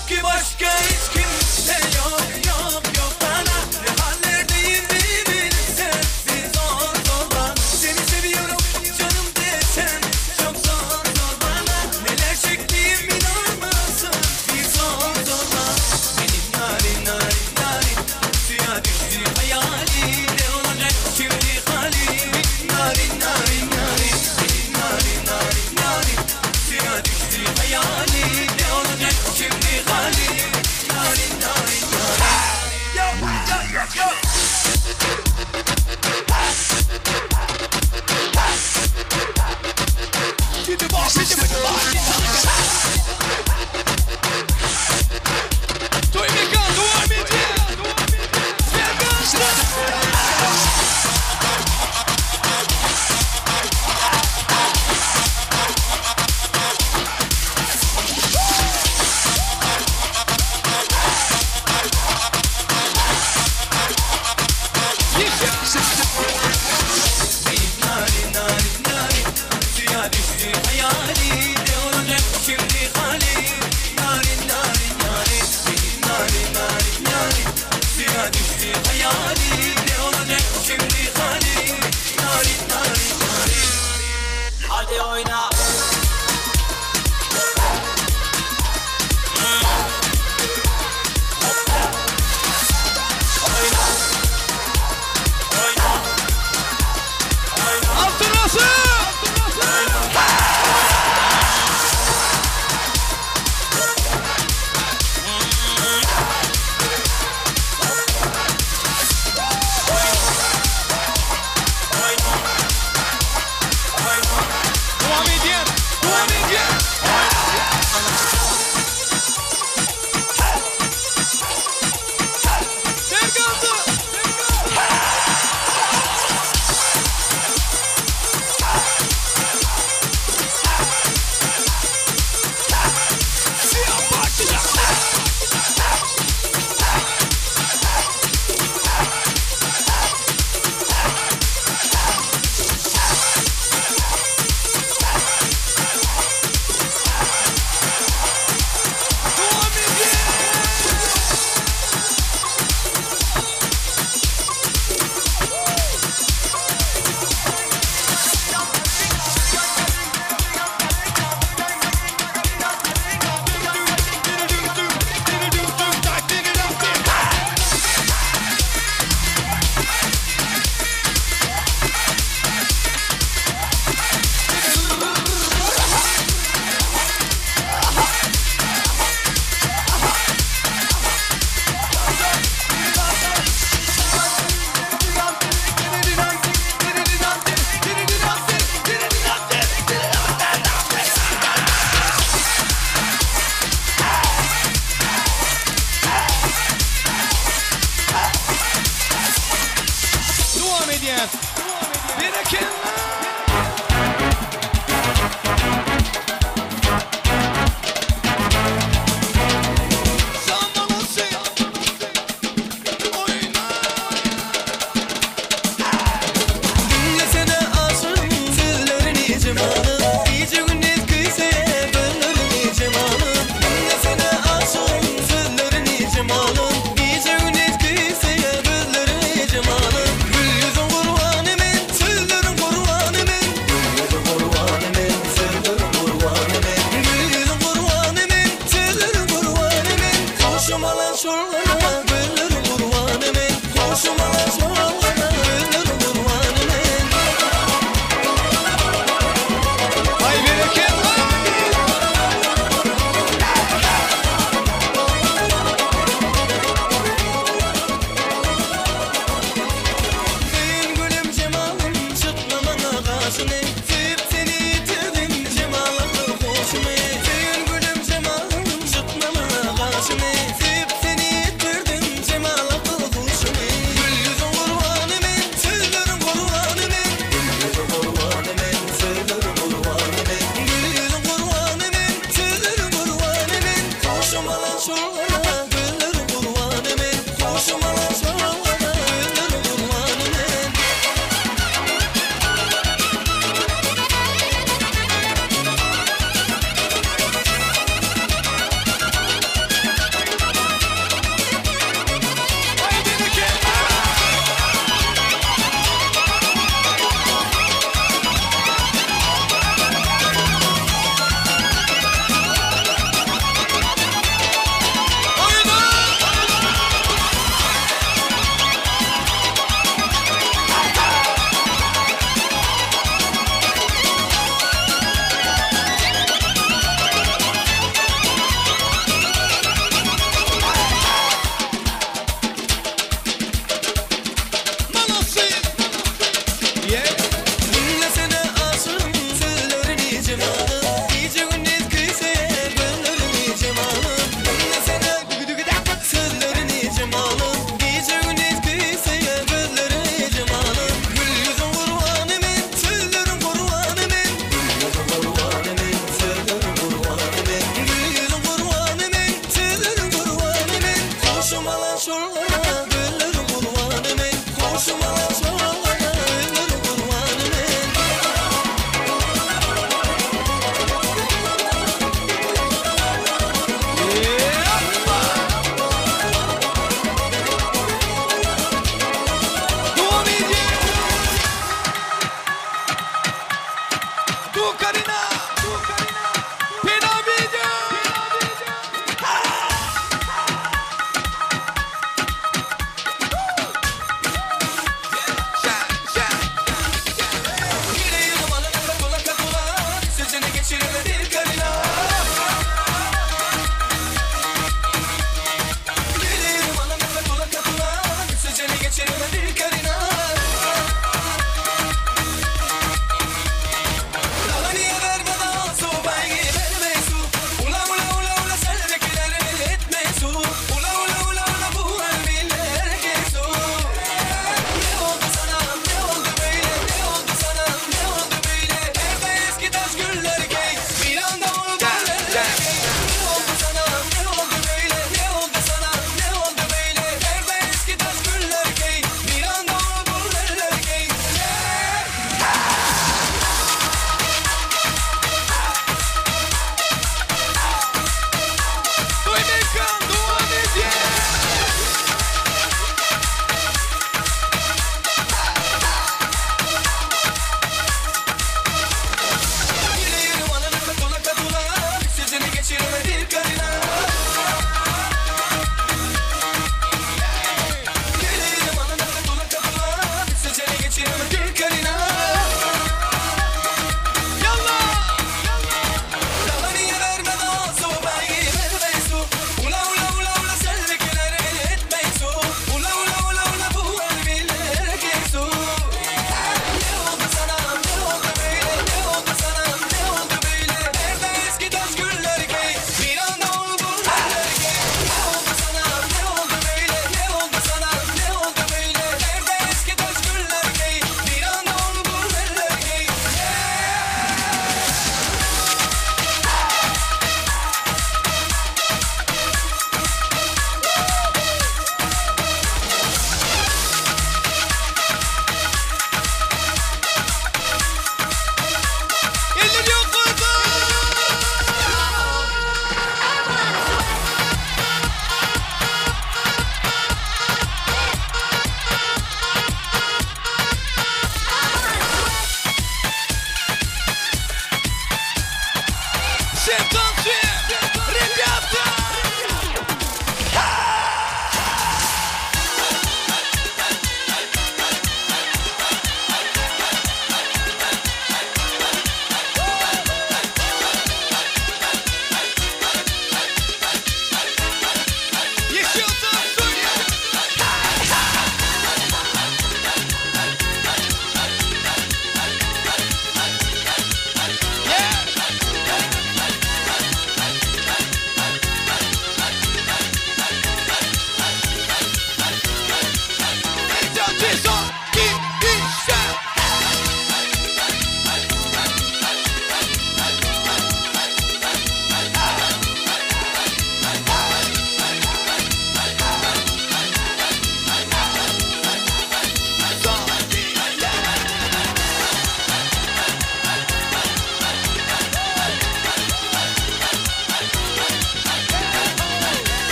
yok ki başka hiç kimse yok yok yok bana. Ne hallerdeyim bilir sensiz zor zor bana. Seni seviyorum canım desen çok zor zor bana. Neler çektiğim inan mısın bir zor zor bana. Benim narin narin narin suya düştü hayali. Ne olacak şimdi hali? Narin narin narin benim narin narin narin suya düştü hayali. Ne olacak şimdi hali? Narin narin narin. Yo yo yo yo. Get the boss, hit with the boss. Toi me canto, me Hadi oyna.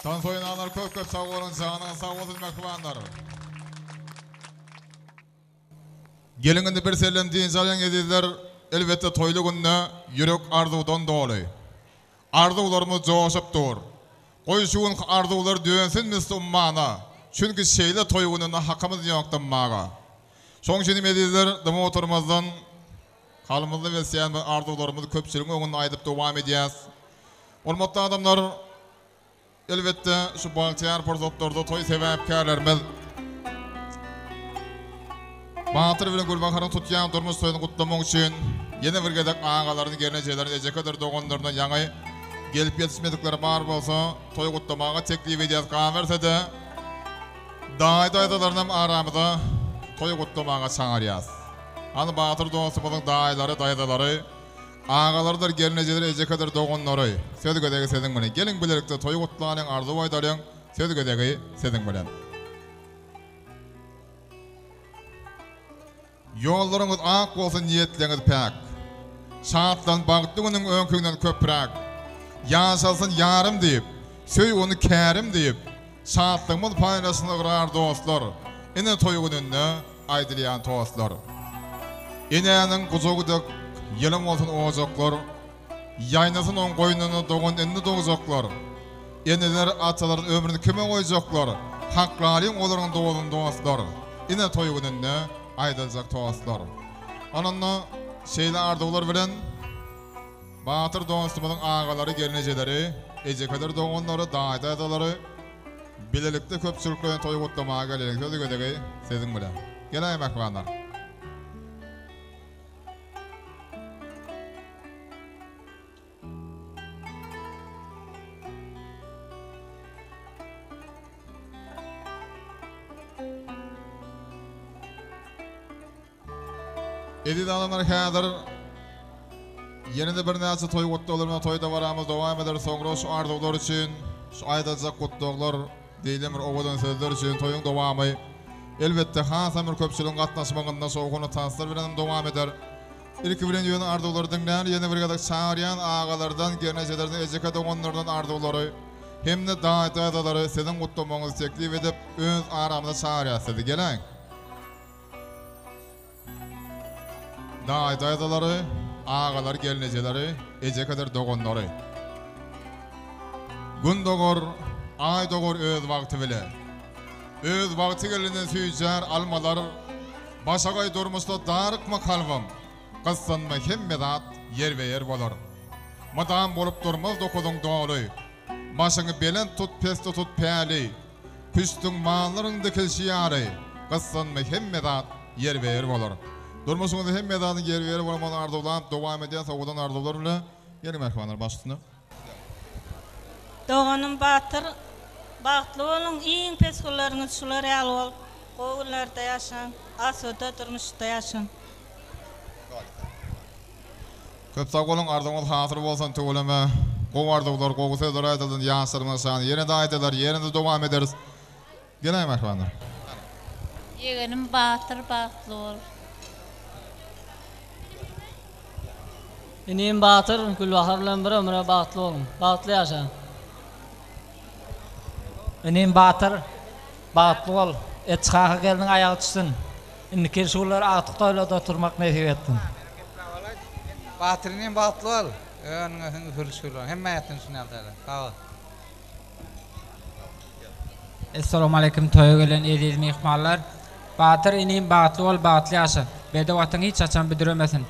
Tansoyunanlar köp sağ olun, canın sağ olsun mehmanlar. Gelinginde bir selam deyin zaten ediler. Elbette toylu gününe yürek arzudan dolu. Arzularımız coşup dur. Koy şu gün arzular dönsen Müslümana. Çünkü şeyle toy gününe hakkımız yoktu mağa. Son şimdi ediler demo oturmazdan halımızda ve siyan arzularımızı köpçülüğün önüne aydıp devam edeceğiz. Olmadı adamlar elbette şu bahtiyar fırsatlarda toy sebepkarlarımız Bahtır bilen Gülbahar'ın tutyan durmuş soyunu kutlamak için yeni bir gedek ağalarını geleceğlerini ece kadar doğanlarına yanay gelip yetişmedikleri bar bolsa toy kutlamağa teklif edýär gamerse de daýdalarynam aramyda toy kutlamağa çağırýas. Ana batır dostumyň daýdalary, daýdalary, ağalardyr, gelnejeler, ejekadir dogonlary. Söýdügedegi sediň bilen geliň bilerikde toy kutlanyň arzu aýdaryň. Söýdügedegi sediň bilen. Yollarınız ak olsun, niyetleriniz pek. Şaatlan bagtlygynyň öňkünden köprak. Yaşasın yarım deyip, söy onu kärim deyip, şaatlygymyz paýdasyny gırar dostlar. Ine toy gününde aýdylýan dostlar. Ineňiň guzugydyk ýylym bolsun ojoklar. Ýaýnasyn oň goýnuny dogan indi doguzoklar. Eneler atalaryň ömrüni kime goýjoklar? Haklaryň olaryň dogulun dostlar. Ine toy gününde aýdylajak dostlar. Onunla şeýle ardular bilen batır dostumyň ağalary, gelnejeleri, ejekadir dogonlary, daýdalary bilelikde köpçülikden toy gutlamaga gelýär. Söýdügedegi sediň bilen. Gelaý mehmanlar. Edil adamlar häzir yenide bir näçe toy gutlalarına toyda baramyz, dowam eder. Soňra şu arzuwlar üçin, şu aýdajak gutlaglar, diýilen bir owadan sözler üçin toyuň dowamy elbetde hasam bir köpçüligiň gatnaşmagynda sowguny tanslar bilen dowam eder. Ilki bilen ýöne arzuwlar diňlär, ýene bir gadak çağırýan ağalardan, gelnejelerden, ejeka dogonlardan arzuwlary hemde daýdalary sediň gutlamaňyzy teklif edip öz aramyna çağırýar. Geleň. Daýdalary, ağalar, gelnejeleri, ejekadir dogonlary. Gün dogor, ay dogor öz wagty bilen. Öz wagty gelenden süýjer almalar, başagay durmuşda darykma kalbam. Gyssanma hemmedat yer we yer bolar. Madam bolup durmaz dokuduň doly. Başyňy belen tut, pesti tut päli. Küstüň maňlaryň dikilşýäri. Gyssanma hemmedat yer we yer bolar. Durmuşyňyz hemmedatny yer we yer bolmagy arzuwlap dowam edýän sowgudan arzuwlar bilen ýeri mehmanlar başlygyny. Doğanın batır, bagtly bolun, iň pesgullaryňyz şular ýaly bol. Gowullarda ýaşaň, asyda durmuşda ýaşaň. Köp sag bolun, arzuwňyz hasyr bolsan töweleme. Gow arzuwlar, gow sözler aýdyldy, ýaşyrma şany ýene de aýdylar, ýene de dowam ederiz. Geleň mehmanlar. Yegenim batır, bagtly bol. Inim batır, Gülbaharlan bir ömre bagtly bolun, bagtly ýaşaň. Inim batır, bagtly bol. Etçaga geldiň aýagy düşsün. Indiki şular atyk toýlada oturmak näsip etdim. Batyrynyň bagtly bol. Öňüň hürşüler, hemme ýatyn şunaldylar. Sag ol. Assalamu alaykum toýa gelen elil mehmanlar. Batyr inim bagtly bol, bagtly ýaşa. Bede wataň hiç açan bidiremesin.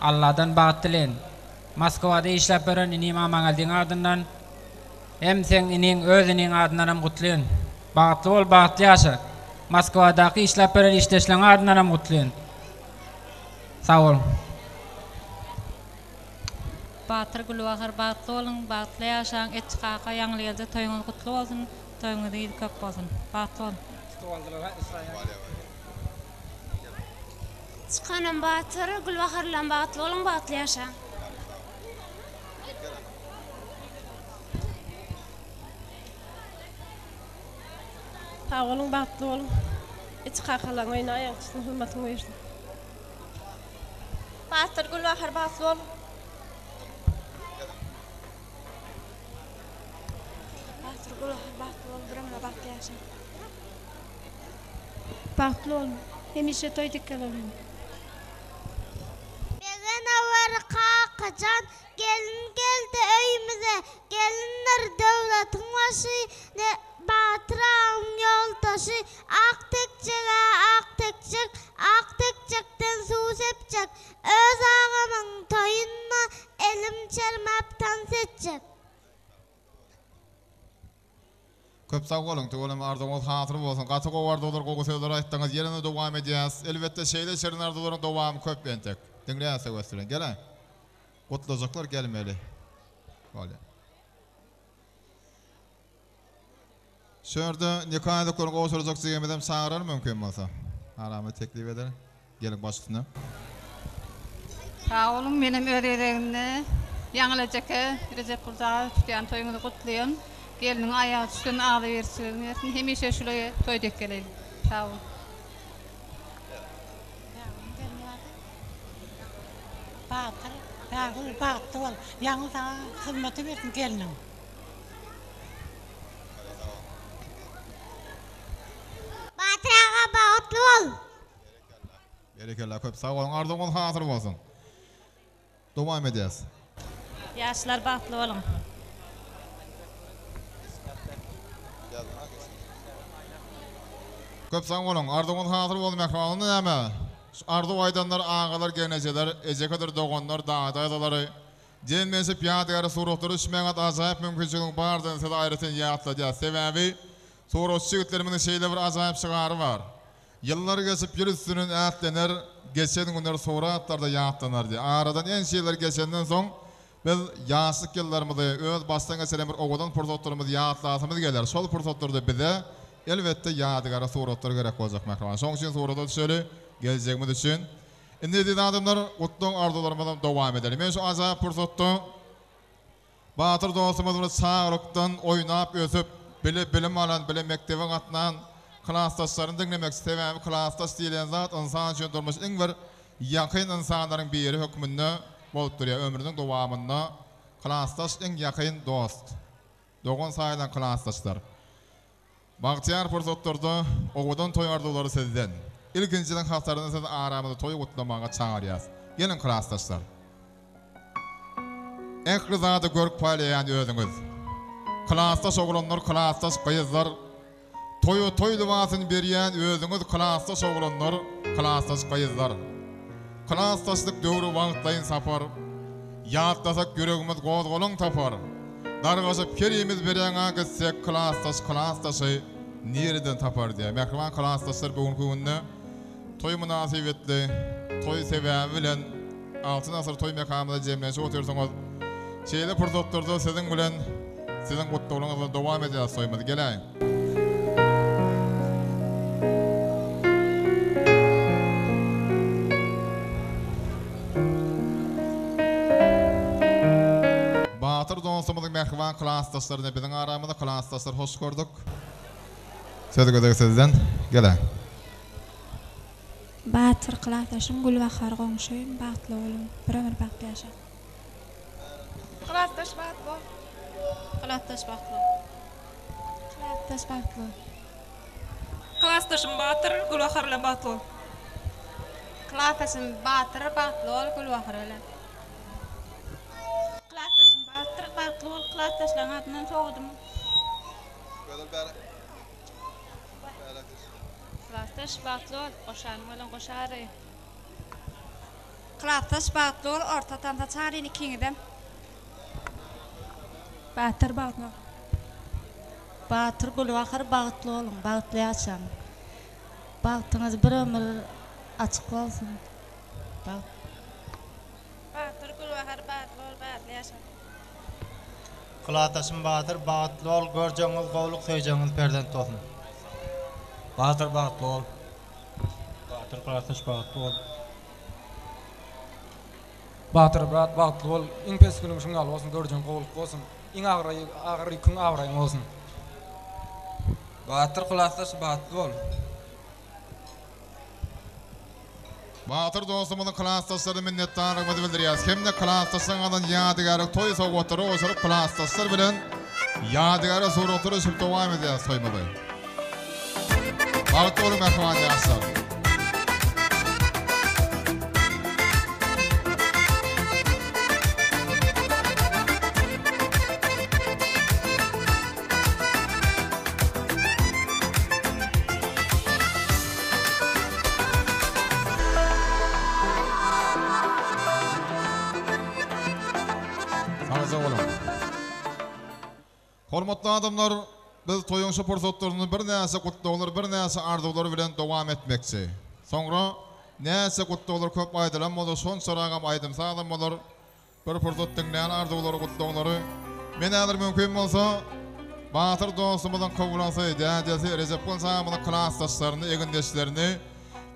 Allah'dan bağıt dileyin. Moskova'da işlep veren inim amaňaldyň ardından hem sen inin özüniň ardından hem gutlaýyn. Bağıtly bol, bağıtly ýaşa. Moskova'daky işlep veren işleşleň ardından hem gutlaýyn. Sag bolun. Batyr Gülbahar bagtly bolun, bagtly ýaşaň, etçaga ýaňly ýylda toýuňyz gutly bolsun, toýuňyz ýyl köp bolsun. Bagtly bolun. Çıkanım batır, Gülbaharlan bagtly bolun, bagtly ýaşaň. Sag bolun, bagtly bolun. Etçagalan oýnaýan, hurmatyňy bersin. Batyr Gülbahar bagtly bolun. Batyr Gülbahar bagtly bolun, birimle bagtly ýaşaň. Bagtly bolun. Hemişe toýdyk gelelim. Kaçan gelin geldi öyümüze, gelinler devletin başı, batıran yoldaşı, aktekçekten su sepecek, öz ağamın toyunma elim çermepten seçecek. Köp sag bolun, töwelem arzuwňyz hasyr bolsun. Gaty gowardylar, gowy sözler aýtdyňyz, ýerine dowam edýäs. Elbetde şeýle şerin arzuwlaryň dowamy köp entek. Diňleýäs weslen. Geleň. Gutlajaklar gelmeli. Bolýar. Şöyle nikahda konuğu oturacak diyemeden çağırır mümkün olsa. Haramı teklif eder. Gelin başlığına. Sağ olun, benim öğrenimde yanılacakı Recep Kılcağı tutuyan toyunu kutlayan gelinin ayağı düşkün ağlı versin. Hemişe şuraya toy dek gelelim. Sağ olun. Batır, dağıl, baktı ol. Yalnız sana hizmeti versin gelinim. Batır ağa bağıtlı ol. Berekeler köp sağ olun. Ardığın hatır olsun. Devam edeceğiz. Yaşlar bağıtlı olun. Köp sağ olun. Ardığın hatır olmak halını näme? Ardı aydanlar, ağalar, geneceler, ecekadır doğanlar, dağdaydaları, gelmesi piyadeleri, suruqları, şümeğat azayip mümkünçülüğün bardığını size ayrıtın yaatlayacağız. Sebebi, soruq şiğitleriminin şeyle bir azayip şıgarı var. Yıllar geçip bir üstünün ətlenir, geçen günler sonra atlarda yaatlanır diye. Aradan en şeyler geçenden son, biz yaşlık yıllarımızı, öz bastan geçen bir oğudan fırsatlarımızı yaatlasımız gelir. Sol fırsatlarda bize, elbette yadıgara suratları gerek olacak mekran. Son için suratı şöyle, geleceğimiz için. Şimdi dedi adamlar, kutluğun arzularımızdan devam edelim. Ben şu azap fırsatı, Batır dostumuzun sağlıktan oynayıp ösüp, bilim alan, bilim mektebin atlanan, klastaşlarını dinlemek istemem. Klastaş diyen zat, insan için durmuş en bir yakın insanların biri hükmünde bolup duruyor. Ömrünün devamında klastaş en yakın dost. Doğun sayılan klastaşlar. Bahtiyar fırsatlarda oğudan toy arzuları sizden. İlkinciden hasarını siz aramızda toy kutlamaya çağırıyız. Gelin klastaşlar. Ek rızada görüp paylayan özünüz. Klastaş oğlanlar, klastaş kıyızlar, toyu toy libasını beriyen özünüz klastaş oğlanlar, klastaş kıyızlar. Klastaşlık dövrü vaxtlayın sapar, yatlasak yüreğimiz qoz-qolun tapar. Dargaşıp kerimiz beriyen gitsek klastaşı nereden tapar diye. Mehriban klastaşlar bugünkü günde toy münasibetli, toy sebebi bilen altın asır toy mekamında cemlenşe otursanız şeyle fırsatlarda sizin bilen sizin kutluğunuzla devam edeceğiz soymaz. Geleyin. Batır dostumuzun mehriban klastaşlarını bizim aramızda klastaşlar hoş gördük. Sözü gördük sizden. Geleyin. Batır klastaşım Gülbahar qoňşuym, bagtly bolun, bir ömür bagtly ýaşa. Klastaş bağıtlı. Klastaş bağıtlı. Klastaş bagtly. Klastaşım Batır, Gülbahar ile bağıtlı. Klastaşım Batır, bağıtlı ol, Gülbahar ile. Klastaşım Batır, bağıtlı ol, klastaşların adından soğudum. Klastaş bağıtlı ol, qoşanım olan qoşarı. Klastaş bağıtlı ol, ortadan da çağırın ikinidim. Batır bagtly. Batır Gülbahar bağıtlı olun, bağıtlı yaşan. Bağıtınız bir ömür açık olsun. Batır Gülbahar bağıtlı ol, bağıtlı yaşan. Klastaşım Batır, bağıtlı ol, göreceğiniz qovluk söyleyeceğiniz perdent olsun. Batır bağıtlı ol. Batır klastaş bağıtlı ol. Batır brat bağıtlı ol. İň pes günüm şuňal bolsun, görjeň gowluk bolsun. İň agry ýüküň awraýyň bolsun. Batır klastaş bağıtlı ol. Batır dostumuzun klastaşları minnetdarlygymyzy bildirýäs. Hemde klastaşyň adan ýadygarly toy sowgatary oşurup klastaşlar bilen ýadygarly suratary üçin dowam edýäs soýmady. Bağıtlı olun mehriban ýaşlar. Hormatly adamlar, biz toyun şu fırsatlaryny bir näse kutlawalar, bir näse arzuwlar bilen dowam etmekçi. Soňra näse kutlawalar köp aýdylan bolsa, şon soragam aýdym sagam bolar. Bir fırsat dinleýän arzuwlary, kutlawlary men äger mümkin bolsa Batır dostumuzun kovulası, däjesi Recep Bolsamyň klassdaşlaryny, egindeşlerini,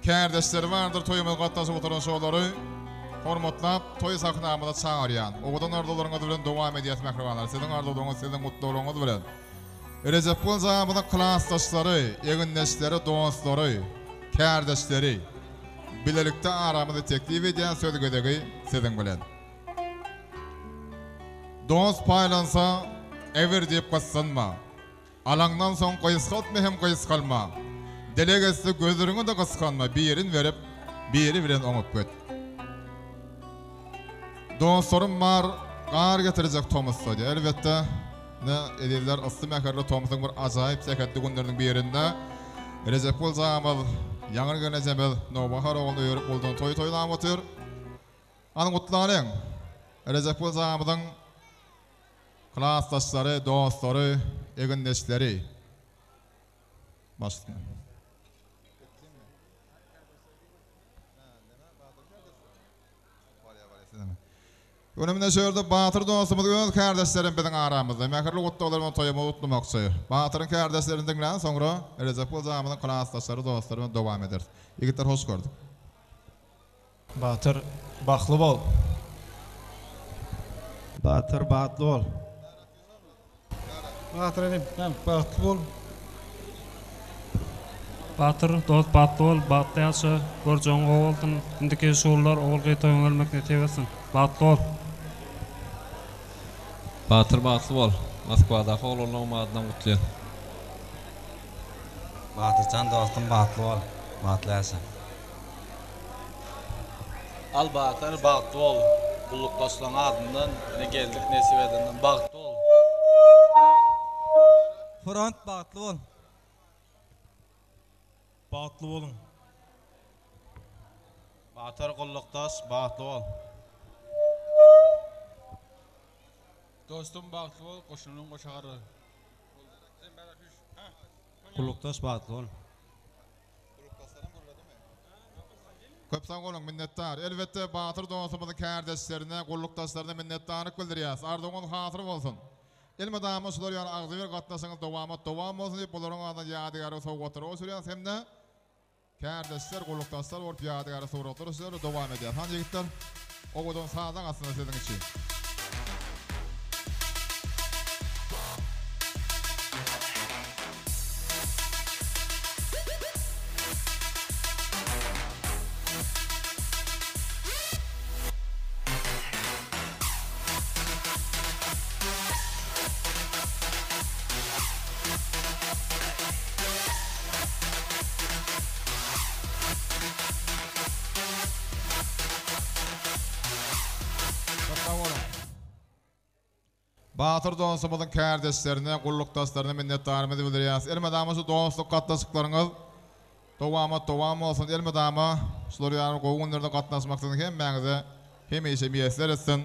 kärdeşleri vardır toýumy gatnaşyp oturan şolary hormatlap toy sahnamyza çağırýan. Owadan ardalaryňyz bilen dowam edýär mähribanlar. Siziň ardalygyňyz, siziň mutlulygyňyz bilen. Recep Bolsamyň klassdaşlary, egindeşleri, dostlary, kärdeşleri bilelikde aramyzy teklif edýän sözgedegi siziň bilen. Dost paylansa ever deyip qassanma. Alangdan soň qoýysgatma hem qoýysgalma. Delegesi gözleriňi de qıskanma. Birin verip, biri bilen oňup göt. Dostlarym bar, gar getirecek Thomas'da. Elbette ne edildiler aslı mäherli Thomas'ın bir ajaýyp seketli günleriniň birinde Recep Bolsamyň ýaňyr gelejemel Nobahar oğlu ýörüp boldan toy toýlap otur. Anyň gutlanyň Recep Bolsamyň klassdaşlary, dostlary, egindeşleri başladı. Önümde şöyle Batır dostumuz göz kardeşlerim bizim aramızda. Mäherli gutlalarymyň toýumy utlamakçy. Batyryň kardeşlerinden bilen soňra Recep Bolsamyň klassdaşlary, dostlary dowam eder. Ýigitler hoş gördük. Batır baklı bol. Batır batlı ol. Batır edip, batlı bol. Batır dost batlı ol, batlı ýaşa, görjeň oğuldan indiki şuurlar oğulga toýuň ölmekne tebesin. Batlı ol. Batır batlı bol. Moskvada oğlunyň adyndan gutlaýan. Batırcan dostum batlı ol. Batlı ýaşa. Al batır batlı ol. Bullukdaşlaryň adyndan ne geldik nesip edenden batlı ol. Front batlı ol. Batlı olun. Batır gullukdaş batlı ol. Dostum batlı ol, koşunyň koşagary. Gullukdaş batlı ol. Köp sağ olun, minnettar. Elbette Batır dostumuzun kardeşlerine, gullukdaşlarına minnettarlyk bildirýäs. Ardyňyz hatyr bolsun. Elmadamy şular ýaly agzyber gatnaşyňyz dowam bolsun diýip bolaryň adyna ýadygary sowgatlar oşurýan hemde kardeşler, gullukdaşlar bolup ýadygary sowgatlar oşurýar, dowam edýär. Han ýigitler, owadan sağdan aslında siziň için. Batır dostumuzun kardeşlerine, gullukdaşlarına minnetdarymyzy bildirýäs. Elmadamy şu dostluk gatnaşyklaryňyz dowam bolsun. Elmadamy şular ýaly gowy günlerde gatnaşmakdan hemmeňize hemişe miýesler etsin.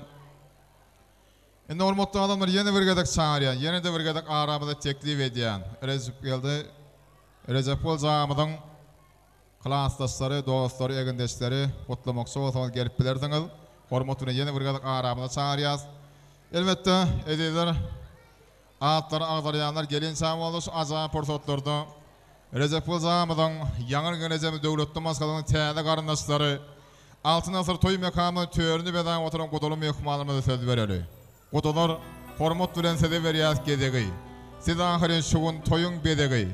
Indi hormatly adamlar ýene bir gedek çağırýan, ýene de bir gedek aramyza teklif edýän. Recep geldi. Recep Bolsamyň klassdaşlary, dostlary, egindeşleri gutlamakçy bolsaňyz gelip bilersiňiz. Hormatly ýene bir gedek aramyza çağırýas. Elbette edildiler. Atları ağdaryanlar gelin çağım oldu şu ajaýyp pursatlarda. Recep Bolsamyň ýaňyr gelejemi döwletli maskalaryň täze garyndaşlary altyn asır toy mekamyny töwerini bedan oturan godaly mehmanlarymyza söz berýär. Godalar hormat bilen sede berýär gedegi. Siz ahyry şu gün toyuň bedegi.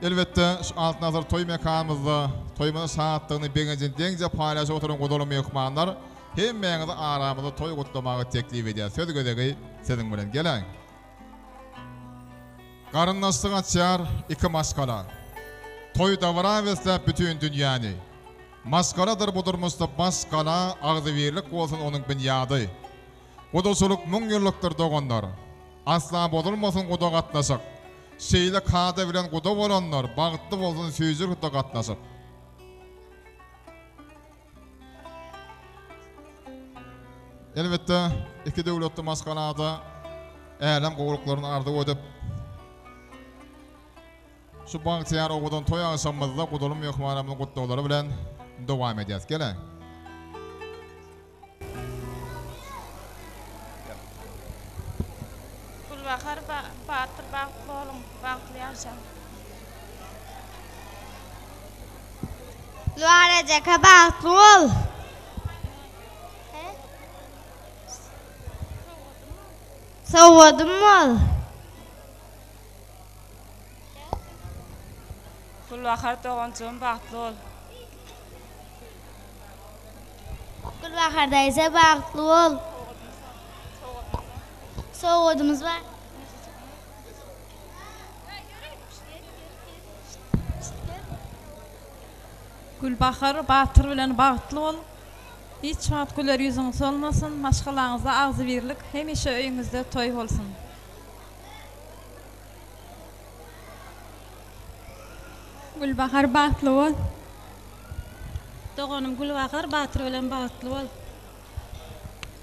Elbette şu altyn asır toy mekamymyzda toýmany saatlygyny beňejen deňje paýlaşyp oturan godaly mehmanlar hemmeňizi aramyzda toy gutlamagy teklif edýär. Söz gedegi siziň bilen gelen. Garyndaşlyk açýar iki maskala. Toy dawra beslep bütün dünýäni. Maskaladyr bu durmuşda maskala agzybirlik bolsun onuň bünyady. Godaşylyk müň ýyllykdyr doganlar. Asla bolmasyn goda gatnaşyk. Şeýle kada bilen goda bolanlar bagtly bolsun süýjür goda gatnaşyk. Elbette iki döwletli maskalada äläm gowruklaryny ardy ödüp şu baňçyar owadan toy aşamyzda godaly mehmanlarymyň gutlawlary bilen dowam edýäs. Gelen. Gulbahar Batır bagtly bolun, bagtly ýaşaň. Luarajaka bagtly bol. Sowadym bol. Gulbahar dogançym bagtly bol. Gulbaharda ise bagtly bol. Sowadymyz bar. Gülbahar Batır bilen bagtly bol. Hiç wagt güler ýüzüňiz olmasyn, maşgalaňyzda agzy birlik, hemişe öýüňizde toý bolsun. Gülbahar bagtly bol. Doganım Gülbahar Batır bilen bagtly bol.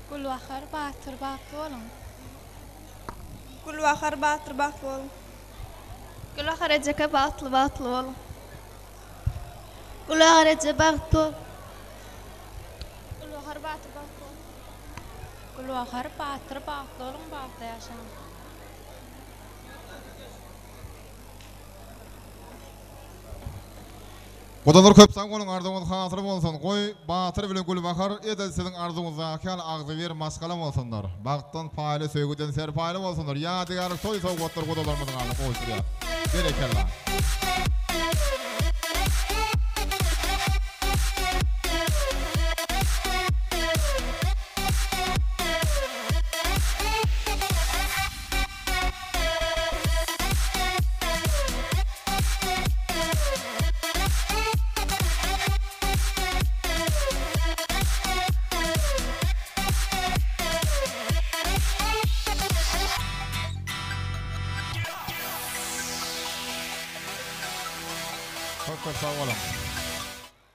Gülbahar Batır bagtly bolun. Gülbahar Batır bagtly bol. Gulbahar ejeke bagtly bol. Gulbahar ejeke bagtly bol. Gulbahar Batır bagtly bol. Gülbahar Batır bagtly bolun, bagtly ýaşaň. Godalar köp saň bolan arzuňyz hasyr bolsun. Goý Batyr bilen Gulbahar edel siziň arzuňyzdaky agzy bir maskala bolsunlar. Bagtdan paýly söýgüden ser paýly bolsunlar. Ýadygar toý sowgatlar godalarymyzyň alyp goýýar. Berekeler.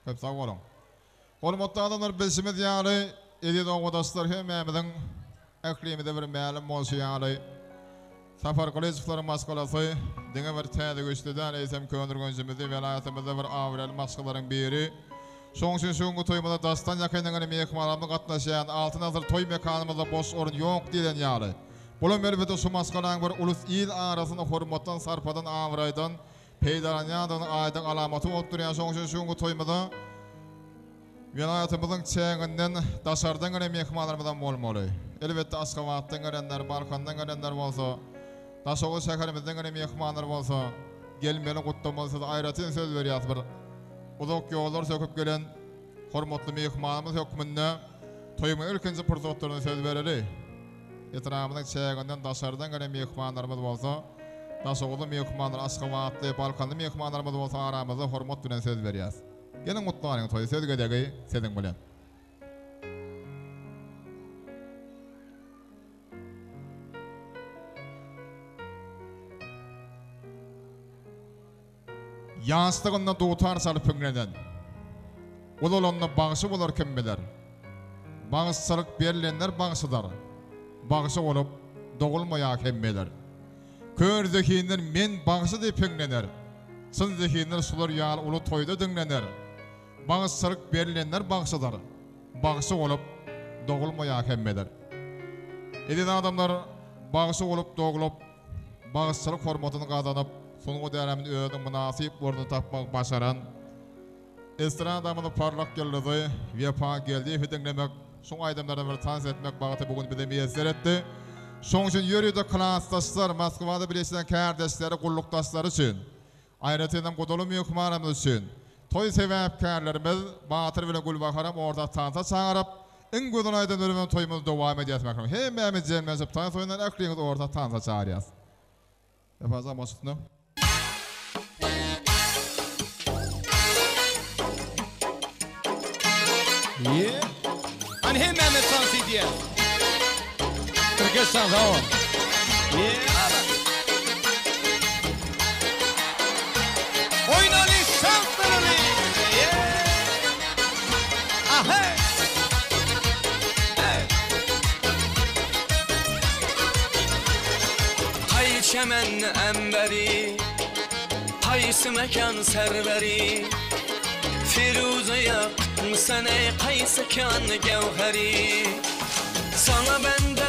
Köp sağ olun. Hormatly adamlar, bilşimiz ýaly edýän oňdaşlar hemmämiziň eklimide bir mälim bolşy ýaly. Safar Kolejowlaryň maskalasy diňe bir täze göçdüden eýsem könürgünjimizi welaýatymyzda bir awral maskalaryň biri. Şoň üçin şoňky toýmada dastan ýakynyň mehmanlarymyz gatnaşýan altyn hazır toý mekanymyzda boş orun ýok diýen ýaly. Bular elbetde şu maskalaryň bir ulus il arasyna hormatdan sarpadan awraýdan peýdalanýan aýdyň alamaty bolup durýan şoň üçin şoňky toýmada welaýatymyzyň çeňinden daşardan gene mehmanlarymyzdan bolmaly. Elbetde Aşgabatdan gelenler, Balkandan gelenler bolsa, Daşoğlu şäherimizden gene mehmanlar bolsa, gelmeli gutlamasy aýratyn söz berýär. Uzak ýollar söküp gelen hormatly mehmanymyz hökmünde toýma ilkinji pursatlaryny söz bereli. Etrafynyň çeňinden daşardan gene mehmanlarymyz bolsa, Daşoğlu mehmanlar, Aşgabatly, Balkanly mehmanlarymyz bolsa aramyzda hormat bilen söz berýär. Gelin mutlaryň toýy söz gedegi sediň bilen. Ýaşlygynda dotar salyp püňleden. Olalanyna bagyşy bolar kim biler. Bagyşylyk berilenler bagyşydyr. Bagyşy bolup dogulmaýar kim biler. Körzekinler men bagyşy diýip püňlenler. Sınzekinler sular ýaly uly toýda diňlenler. Bagyşylyk berilenler bagyşydyr. Bagyşy bolup dogulmaýar kim biler. Edin adamlar bagyşy bolup dogulup bagyşylyk hormatyny gazanyp soňky däremin özüň munasyp orny tapmak başaran estradamyny parlak ýyldysy wepa geldi hüdüňlemek şoň aýdamlardan bir tans etmek bagyty bugün bize meýser etdi. Şoň üçin ýörüde klassdaşlar, Moskwada bileşen kardeşleri, gullukdaşlary üçin, aýratyndan godaly mehmanlarymyz üçin, toý sebäpkärlerimiz Batyr bilen Gulbaharam orda tansa çağırıp, en gödün aýdan ölümen toýumyz dowam edýär. Hemmämiz jemlenip tans oýnan aklyňyz orda tansa çağırýas. Yapaza masutna. Yeah. And him and the fancy dear. Kırgızistan tamam. Yeah. Oynanış şanslarını. Yeah. Ah hey. Hay çemen emberi, haysı mekan serveri, Firuze yaptım sene kaysı kan gevheri. Sana benden